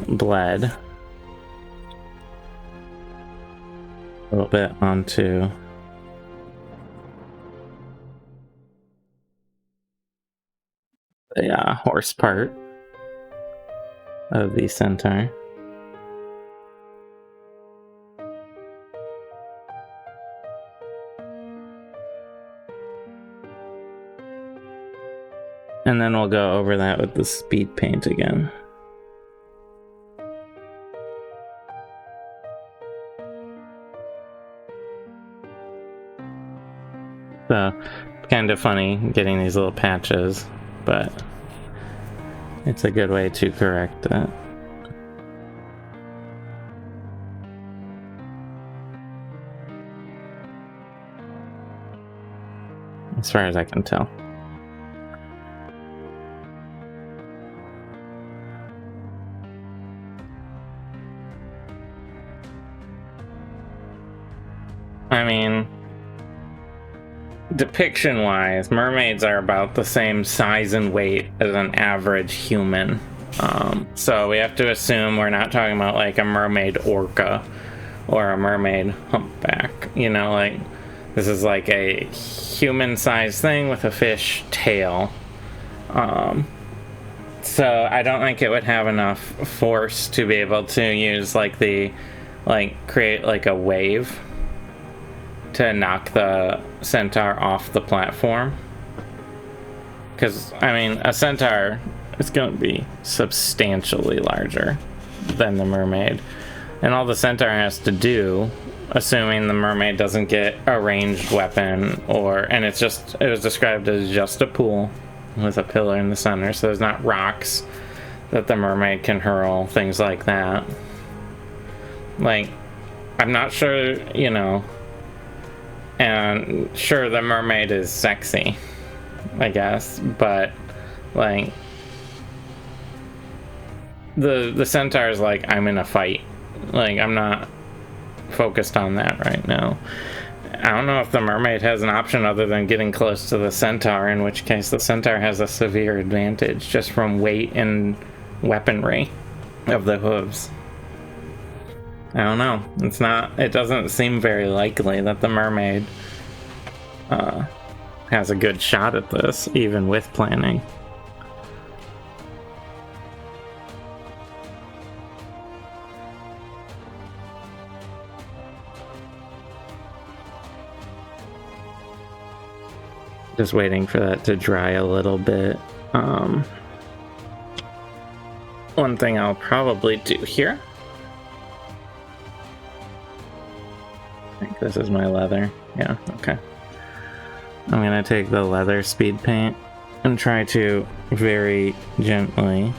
bled. A little bit onto the horse part of the centaur. And then we'll go over that with the speed paint again. So, kind of funny getting these little patches, but it's a good way to correct that. As far as I can tell. I mean, depiction-wise, mermaids are about the same size and weight as an average human. So we have to assume we're not talking about like a mermaid orca or a mermaid humpback. You know, like this is like a human-sized thing with a fish tail. So I don't think it would have enough force to be able to use like create like a wave to knock the centaur off the platform. Because, I mean, a centaur is going to be substantially larger than the mermaid. And all the centaur has to do, assuming the mermaid doesn't get a ranged weapon, and it was described as just a pool with a pillar in the center, so there's not rocks that the mermaid can hurl, things like that. Like, I'm not sure, you know, and sure, the mermaid is sexy, I guess, but like the centaur is like, I'm in a fight. Like, I'm not focused on that right now. I don't know if the mermaid has an option other than getting close to the centaur, in which case the centaur has a severe advantage just from weight and weaponry of the hooves. I don't know. It doesn't seem very likely that the mermaid has a good shot at this, even with planning. Just waiting for that to dry a little bit. One thing I'll probably do here. I think this is my leather. Yeah, okay. I'm gonna take the leather speed paint and try to very gently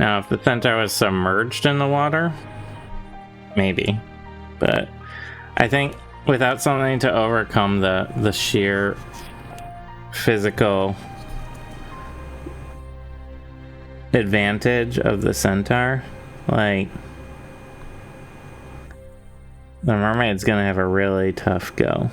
Now, if the Centaur was submerged in the water, maybe. But I think without something to overcome the sheer physical advantage of the Centaur, like, the mermaid's gonna have a really tough go.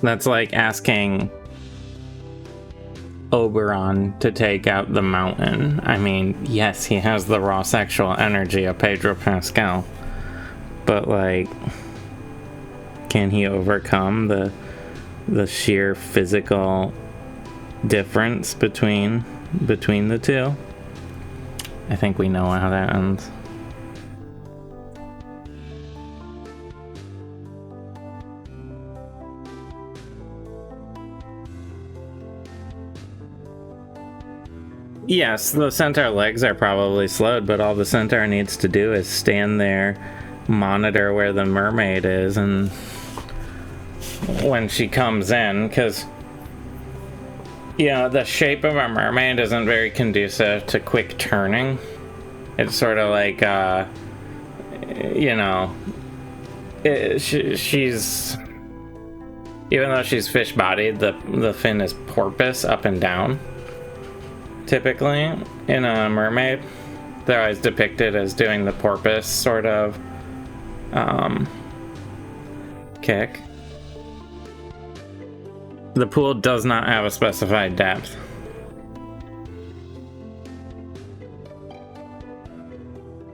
That's like asking Oberon to take out the mountain. I mean, yes, he has the raw sexual energy of Pedro Pascal, but like, can he overcome the sheer physical difference between the two? I think we know how that ends. Yes, the Centaur legs are probably slowed, but all the Centaur needs to do is stand there, monitor where the mermaid is, and when she comes in, because, you know, the shape of a mermaid isn't very conducive to quick turning. It's sort of like, you know, she's, even though she's fish-bodied, the fin is porpoise up and down. Typically, in a mermaid, they're always depicted as doing the porpoise sort of kick. The pool does not have a specified depth.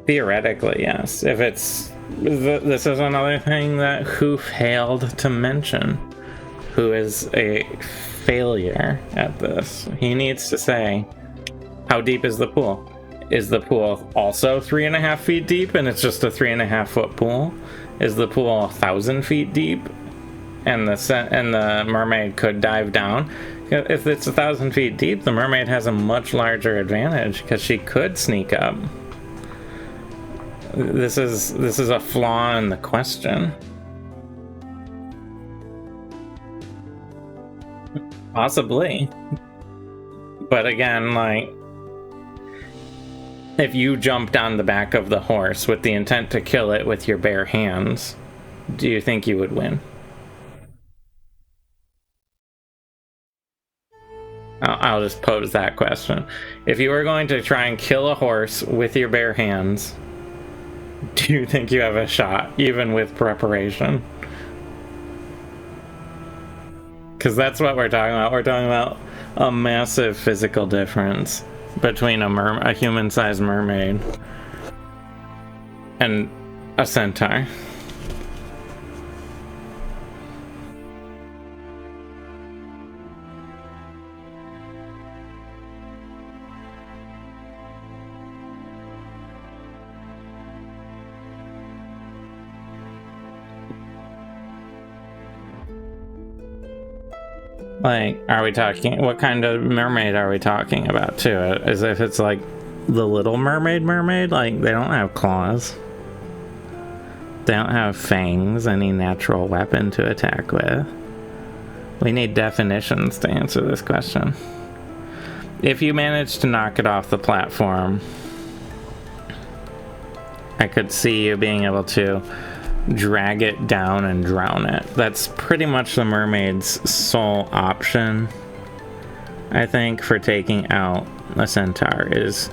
Theoretically, yes. If it's... This is another thing that Who failed to mention. Who is a failure at this. He needs to say, how deep is the pool? Is the pool also 3.5 feet deep and it's just a 3.5 foot pool? Is the pool 1,000 feet deep and the mermaid could dive down? If it's 1,000 feet deep, the mermaid has a much larger advantage because she could sneak up. This is a flaw in the question. Possibly. But again, like, if you jumped on the back of the horse with the intent to kill it with your bare hands, do you think you would win? I'll just pose that question. If you were going to try and kill a horse with your bare hands, do you think you have a shot, even with preparation? Because that's what we're talking about. We're talking about a massive physical difference between a human-sized mermaid and a centaur. Like, are we talking, what kind of mermaid are we talking about too? As if it's like the Little Mermaid, like they don't have claws. They don't have fangs, any natural weapon to attack with. We need definitions to answer this question. if you manage to knock it off the platform, I could see you being able to drag it down and drown it. That's pretty much the mermaid's sole option, I think, for taking out a centaur, is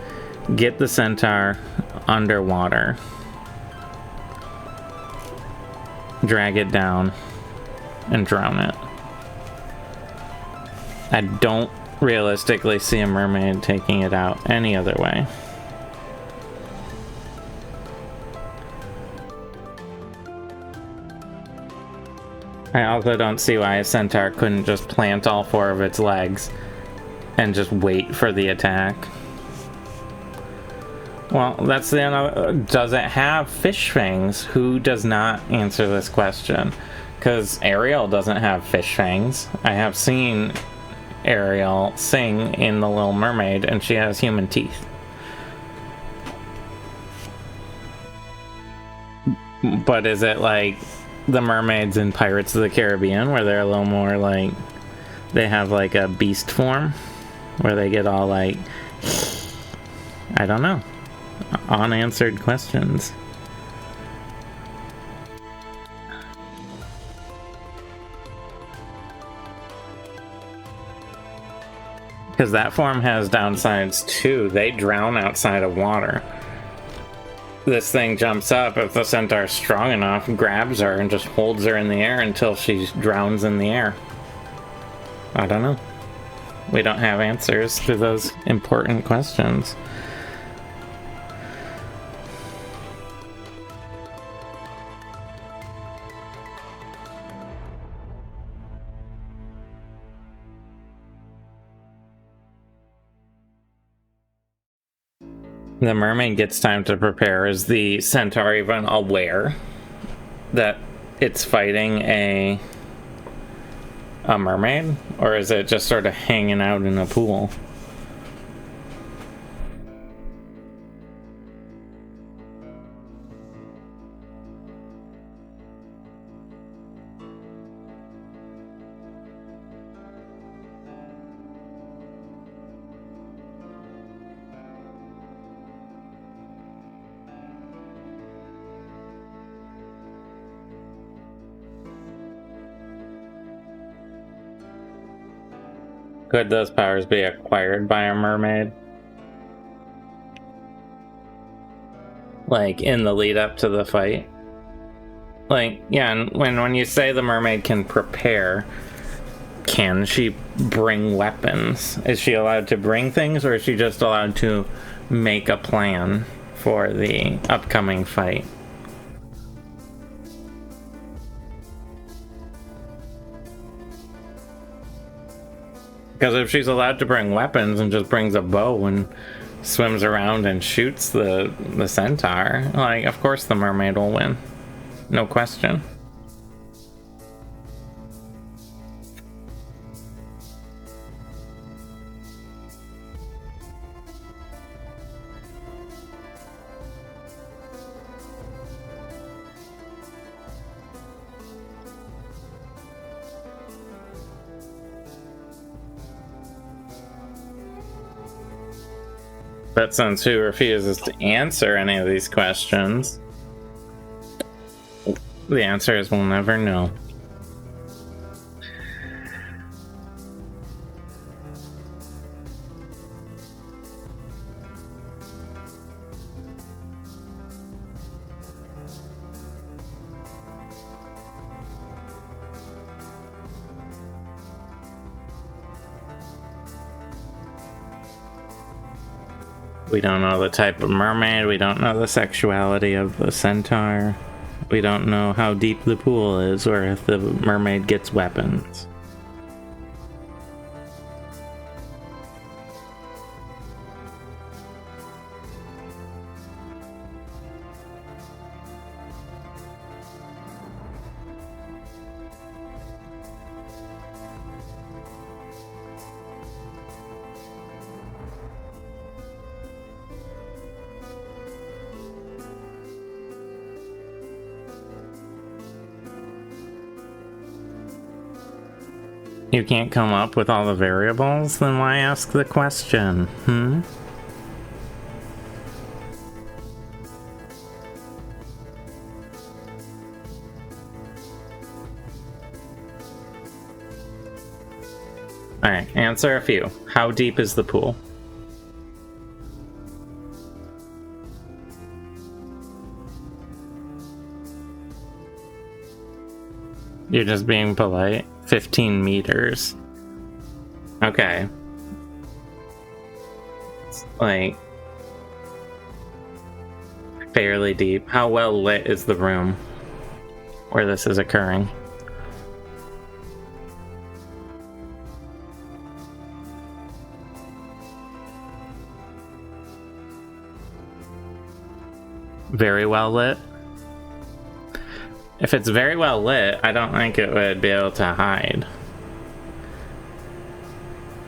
get the centaur underwater, drag it down, and drown it. I don't realistically see a mermaid taking it out any other way. I also don't see why a centaur couldn't just plant all 4 of its legs and just wait for the attack. Well, that's the end. Does it have fish fangs? Who does not answer this question? Because Ariel doesn't have fish fangs. I have seen Ariel sing in The Little Mermaid, and she has human teeth. But is it like the mermaids in Pirates of the Caribbean, where they're a little more like, they have like a beast form, where they get all like, I don't know, unanswered questions. Because that form has downsides too. They drown outside of water. This thing jumps up, if the centaur's strong enough, grabs her and just holds her in the air until she drowns in the air. I don't know. We don't have answers to those important questions. The mermaid gets time to prepare. Is the centaur even aware that it's fighting a mermaid? Or is it just sort of hanging out in a pool? Could those powers be acquired by a mermaid? Like, in the lead up to the fight? Like, yeah, and when you say the mermaid can prepare, can she bring weapons? Is she allowed to bring things, or is she just allowed to make a plan for the upcoming fight? Because if she's allowed to bring weapons and just brings a bow and swims around and shoots the centaur, like, of course the mermaid will win. No question. But since who refuses to answer any of these questions, the answer is we'll never know. We don't know the type of mermaid, we don't know the sexuality of the centaur, we don't know how deep the pool is, or if the mermaid gets weapons. You can't come up with all the variables? Then why ask the question? Alright, answer a few. How deep is the pool? You're just being polite? 15 meters. Okay. It's like fairly deep. How well lit is the room where this is occurring? Very well lit? If it's very well lit, I don't think it would be able to hide.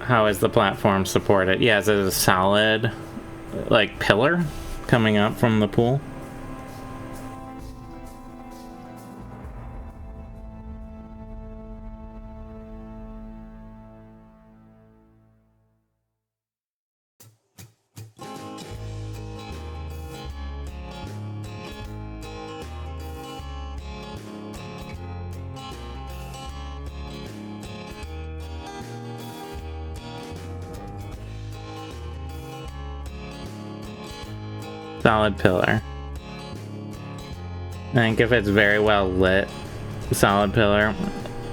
How is the platform supported? Yeah, is it a solid, like, pillar coming up from the pool? Solid pillar. I think if it's very well lit, solid pillar,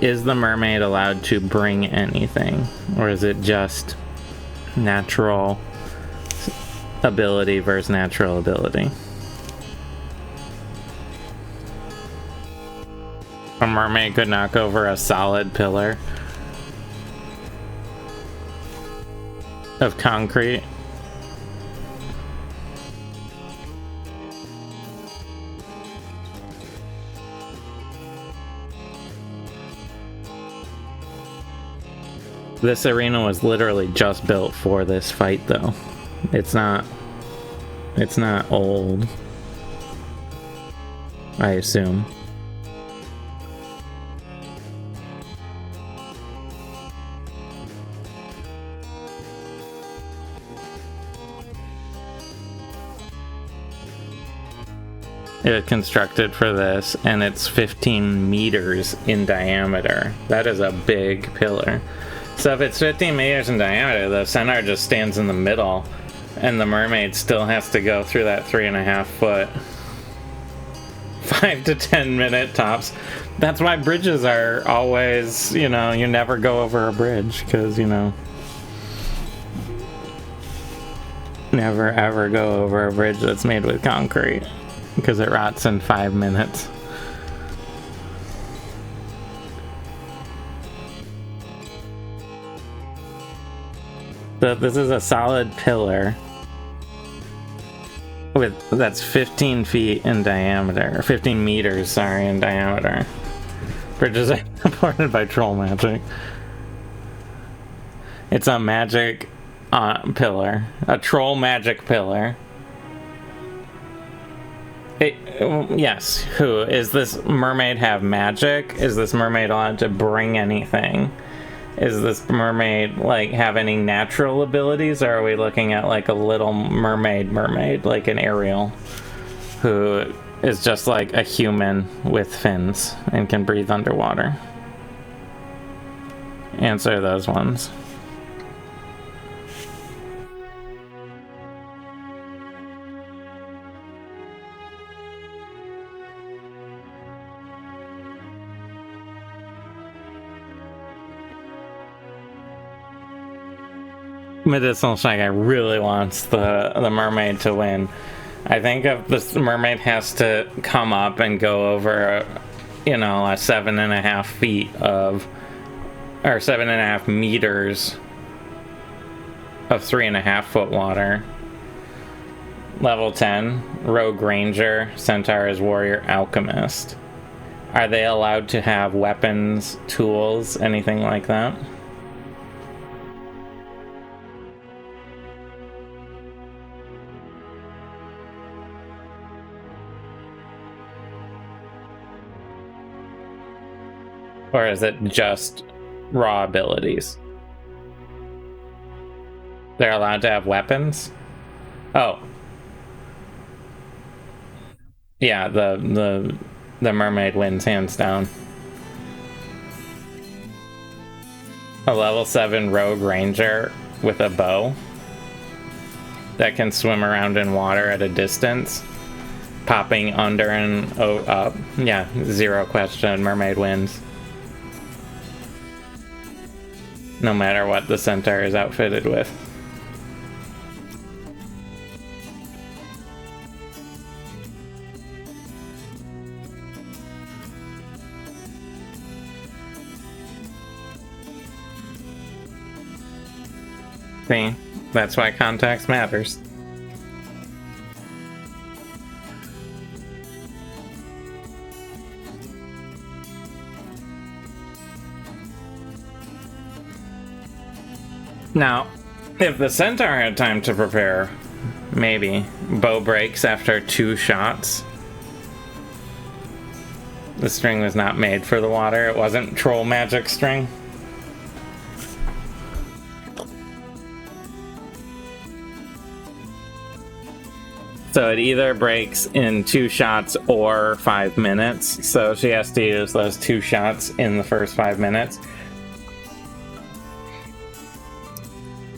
is the mermaid allowed to bring anything? Or is it just natural ability versus natural ability? A mermaid could knock over a solid pillar of concrete. This arena was literally just built for this fight, though. It's not old, I assume. It was constructed for this, and it's 15 meters in diameter. That is a big pillar. So if it's 15 meters in diameter, the Centaur just stands in the middle, and the mermaid still has to go through that 3.5 foot. 5 to 10 minute tops. That's why bridges are always, you know, you never go over a bridge, because, you know, never ever go over a bridge that's made with concrete, because it rots in 5 minutes. So this is a solid pillar that's 15 feet in diameter, or 15 meters, sorry, in diameter. Bridges are supported by troll magic. It's a magic pillar, a troll magic pillar. Yes, who? Is this mermaid have magic? Is this mermaid allowed to bring anything? Is this mermaid, like, have any natural abilities, or are we looking at, like, a little mermaid, like an Ariel, who is just like a human with fins and can breathe underwater? Answer those ones. Medicinal Shy Guy really wants the mermaid to win. I think if this mermaid has to come up and go over, you know, a 7.5 feet of, or 7.5 meters of 3.5 foot water. Level 10, Rogue Ranger, Centaur is Warrior Alchemist. Are they allowed to have weapons, tools, anything like that? Or is it just raw abilities. They're allowed to have weapons? Oh. Yeah, the mermaid wins hands down. A level 7 rogue ranger with a bow that can swim around in water at a distance, popping under and up. Yeah, zero question, mermaid wins. No matter what the Centaur is outfitted with. See, that's why context matters. Now, if the Centaur had time to prepare, maybe. Bow breaks after 2 shots. The string was not made for the water. It wasn't troll magic string. So it either breaks in 2 shots or 5 minutes. So she has to use those 2 shots in the first 5 minutes.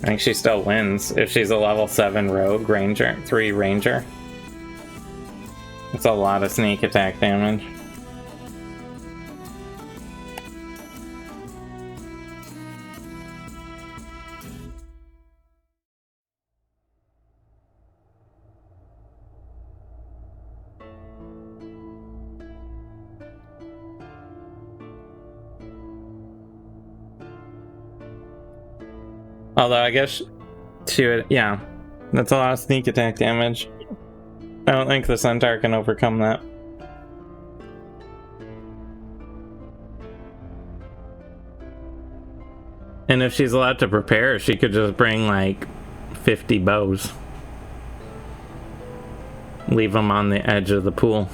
I think she still wins if she's a level 7 rogue ranger, 3 ranger. That's a lot of sneak attack damage. Although I guess she would, yeah, that's a lot of sneak attack damage. I don't think the Centaur can overcome that. And if she's allowed to prepare, she could just bring like 50 bows. Leave them on the edge of the pool.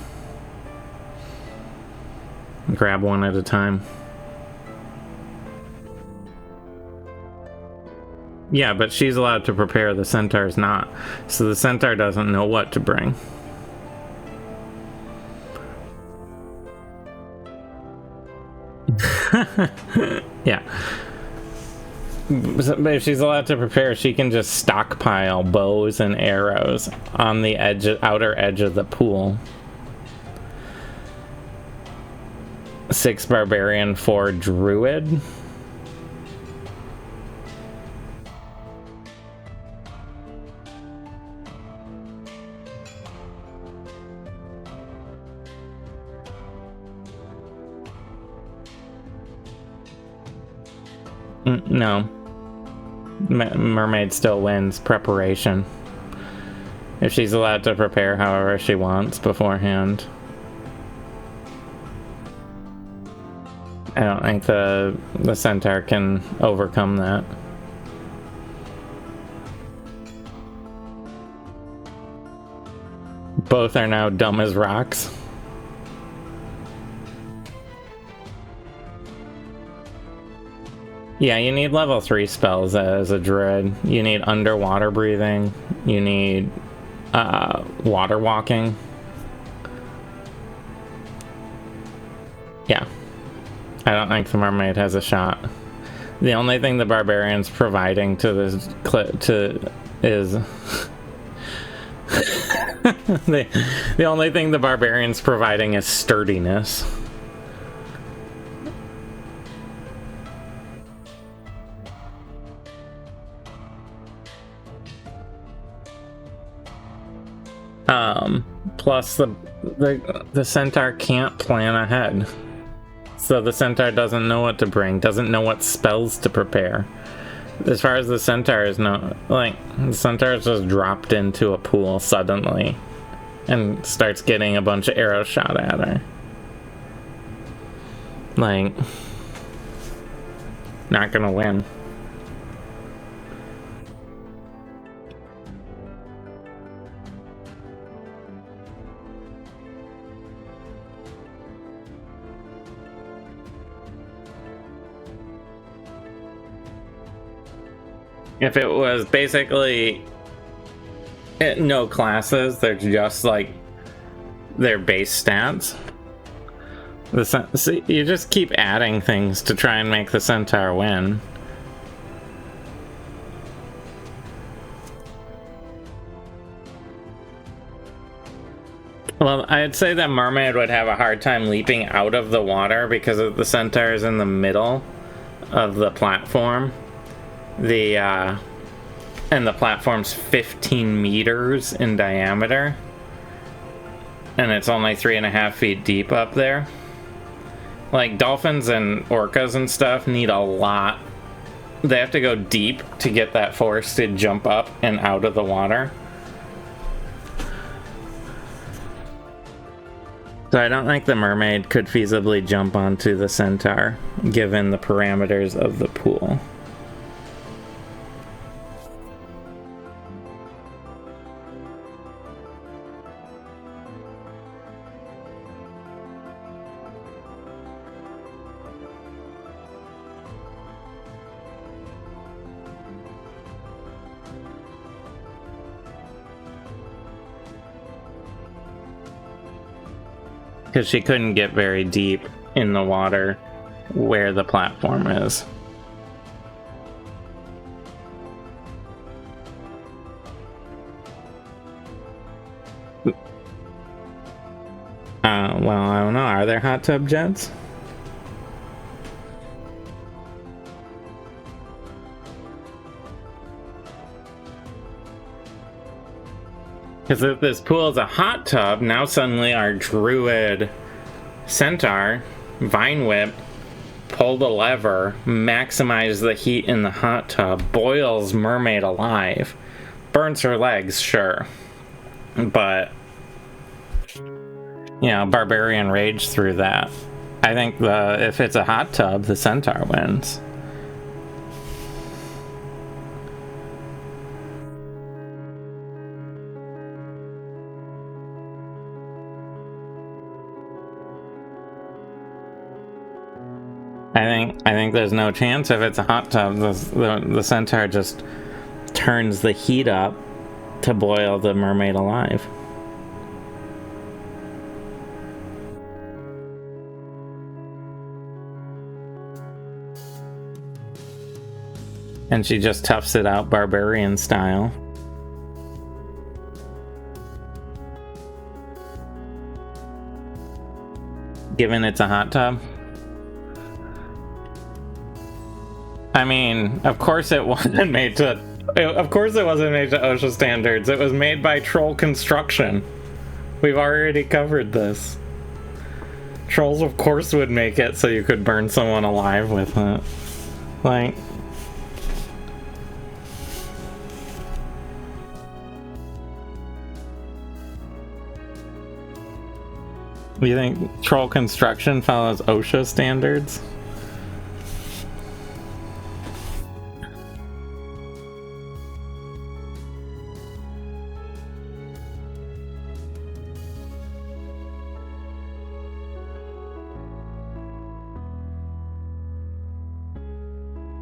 Grab one at a time. Yeah, but she's allowed to prepare, the Centaur's not. So the Centaur doesn't know what to bring. Yeah. But if she's allowed to prepare, she can just stockpile bows and arrows on the edge, outer edge of the pool. 6 barbarian, 4 druid. No. Mermaid still wins preparation. If she's allowed to prepare however she wants beforehand. I don't think the Centaur can overcome that. Both are now dumb as rocks. Yeah, you need level 3 spells as a druid. You need underwater breathing. You need water walking. Yeah. I don't think the mermaid has a shot. The only thing the barbarian's providing to this is the only thing the barbarian's providing is sturdiness. Plus the Centaur can't plan ahead. So the Centaur doesn't know what to bring, doesn't know what spells to prepare. As far as the Centaur is the Centaur is just dropped into a pool suddenly and starts getting a bunch of arrows shot at her. Like, not gonna win. If it was basically no classes, they're just like their base stats. See, you just keep adding things to try and make the Centaur win. Well, I'd say that Mermaid would have a hard time leaping out of the water because the Centaur is in the middle of the platform. And the platform's 15 meters in diameter. And it's only 3.5 feet deep up there. Like, dolphins and orcas and stuff need a lot. They have to go deep to get that force to jump up and out of the water. So I don't think the mermaid could feasibly jump onto the Centaur, given the parameters of the pool. Because she couldn't get very deep in the water where the platform is. Well, I don't know. Are there hot tub jets? Because if this pool is a hot tub, now suddenly our druid Centaur, Vine Whip, pull the lever, maximize the heat in the hot tub, boils Mermaid alive, burns her legs, sure. But, you know, Barbarian Rage through that. I think if it's a hot tub, the Centaur wins. I think there's no chance if it's a hot tub. The Centaur just turns the heat up to boil the mermaid alive. And she just toughs it out barbarian style. Given it's a hot tub. I mean, of course it wasn't made to... Of course it wasn't made to OSHA standards. It was made by Troll Construction. We've already covered this. Trolls, of course, would make it so you could burn someone alive with it. Like... You think Troll Construction follows OSHA standards?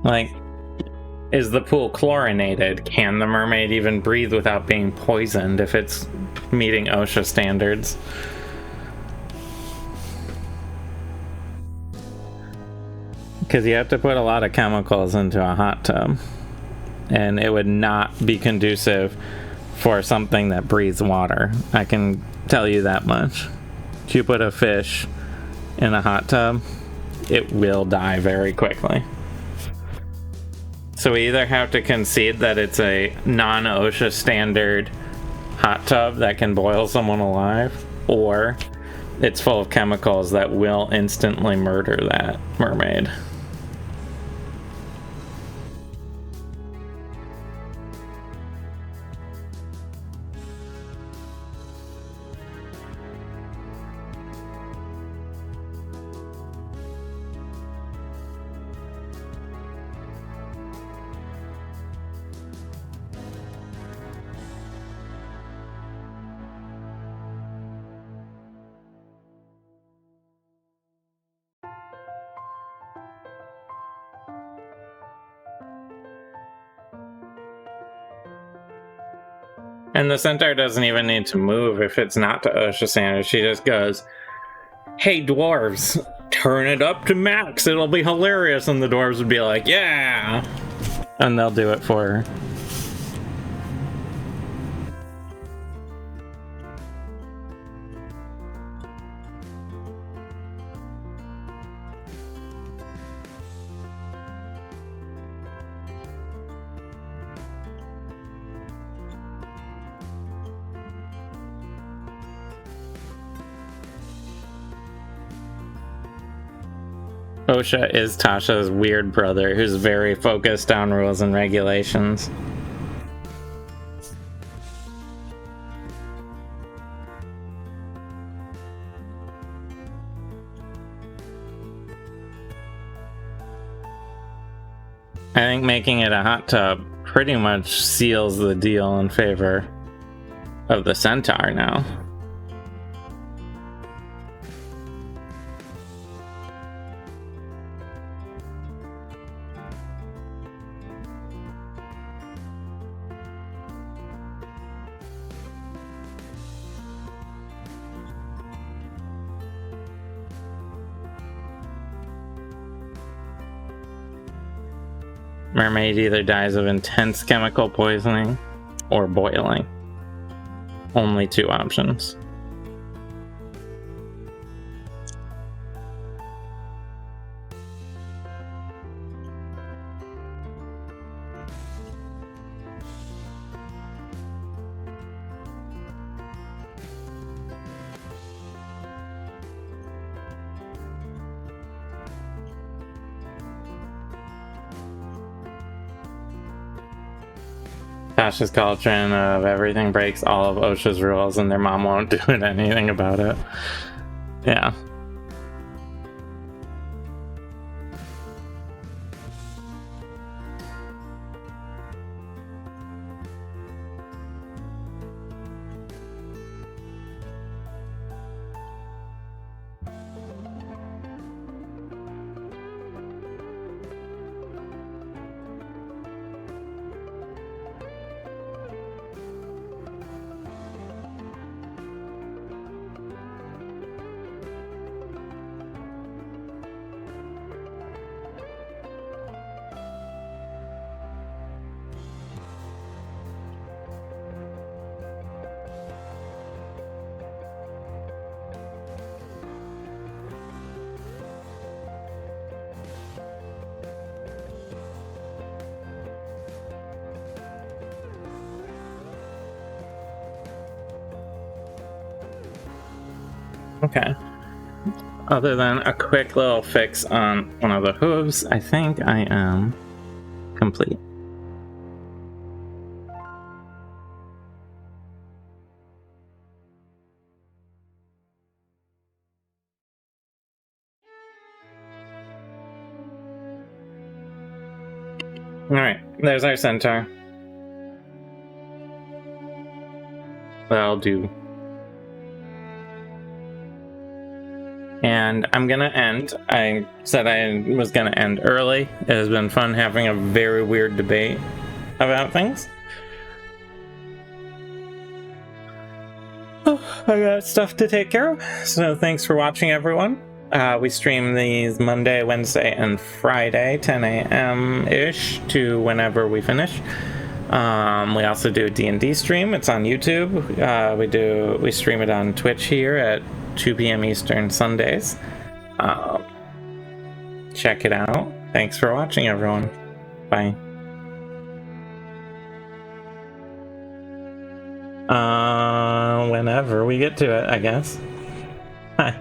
Like, is the pool chlorinated? Can the mermaid even breathe without being poisoned if it's meeting OSHA standards? Because you have to put a lot of chemicals into a hot tub. And it would not be conducive for something that breathes water. I can tell you that much. If you put a fish in a hot tub, it will die very quickly. So we either have to concede that it's a non-OSHA standard hot tub that can boil someone alive, or it's full of chemicals that will instantly murder that mermaid. And the Centaur doesn't even need to move if it's not to OSHA standards. She just goes, "Hey, dwarves, turn it up to max. It'll be hilarious." And the dwarves would be like, "Yeah." And they'll do it for her. OSHA is Tasha's weird brother who's very focused on rules and regulations. I think making it a hot tub pretty much seals the deal in favor of the Centaur now. Mermaid either dies of intense chemical poisoning or boiling. Only two options. Tasha's cauldron of everything breaks all of OSHA's rules and their mom won't do anything about it. Yeah. Okay. Other than a quick little fix on one of the hooves, I think I am complete. Alright, there's our Centaur. That'll do. And I'm gonna end. I said I was gonna end early. It has been fun having a very weird debate about things. Oh, I got stuff to take care of. So thanks for watching, everyone. We stream these Monday, Wednesday, and Friday, 10 a.m.-ish to whenever we finish. We also do a D&D stream. It's on YouTube. We stream it on Twitch here at 2 p.m. Eastern Sundays. Check it out. Thanks for watching, everyone. Bye. Whenever we get to it, I guess. Bye.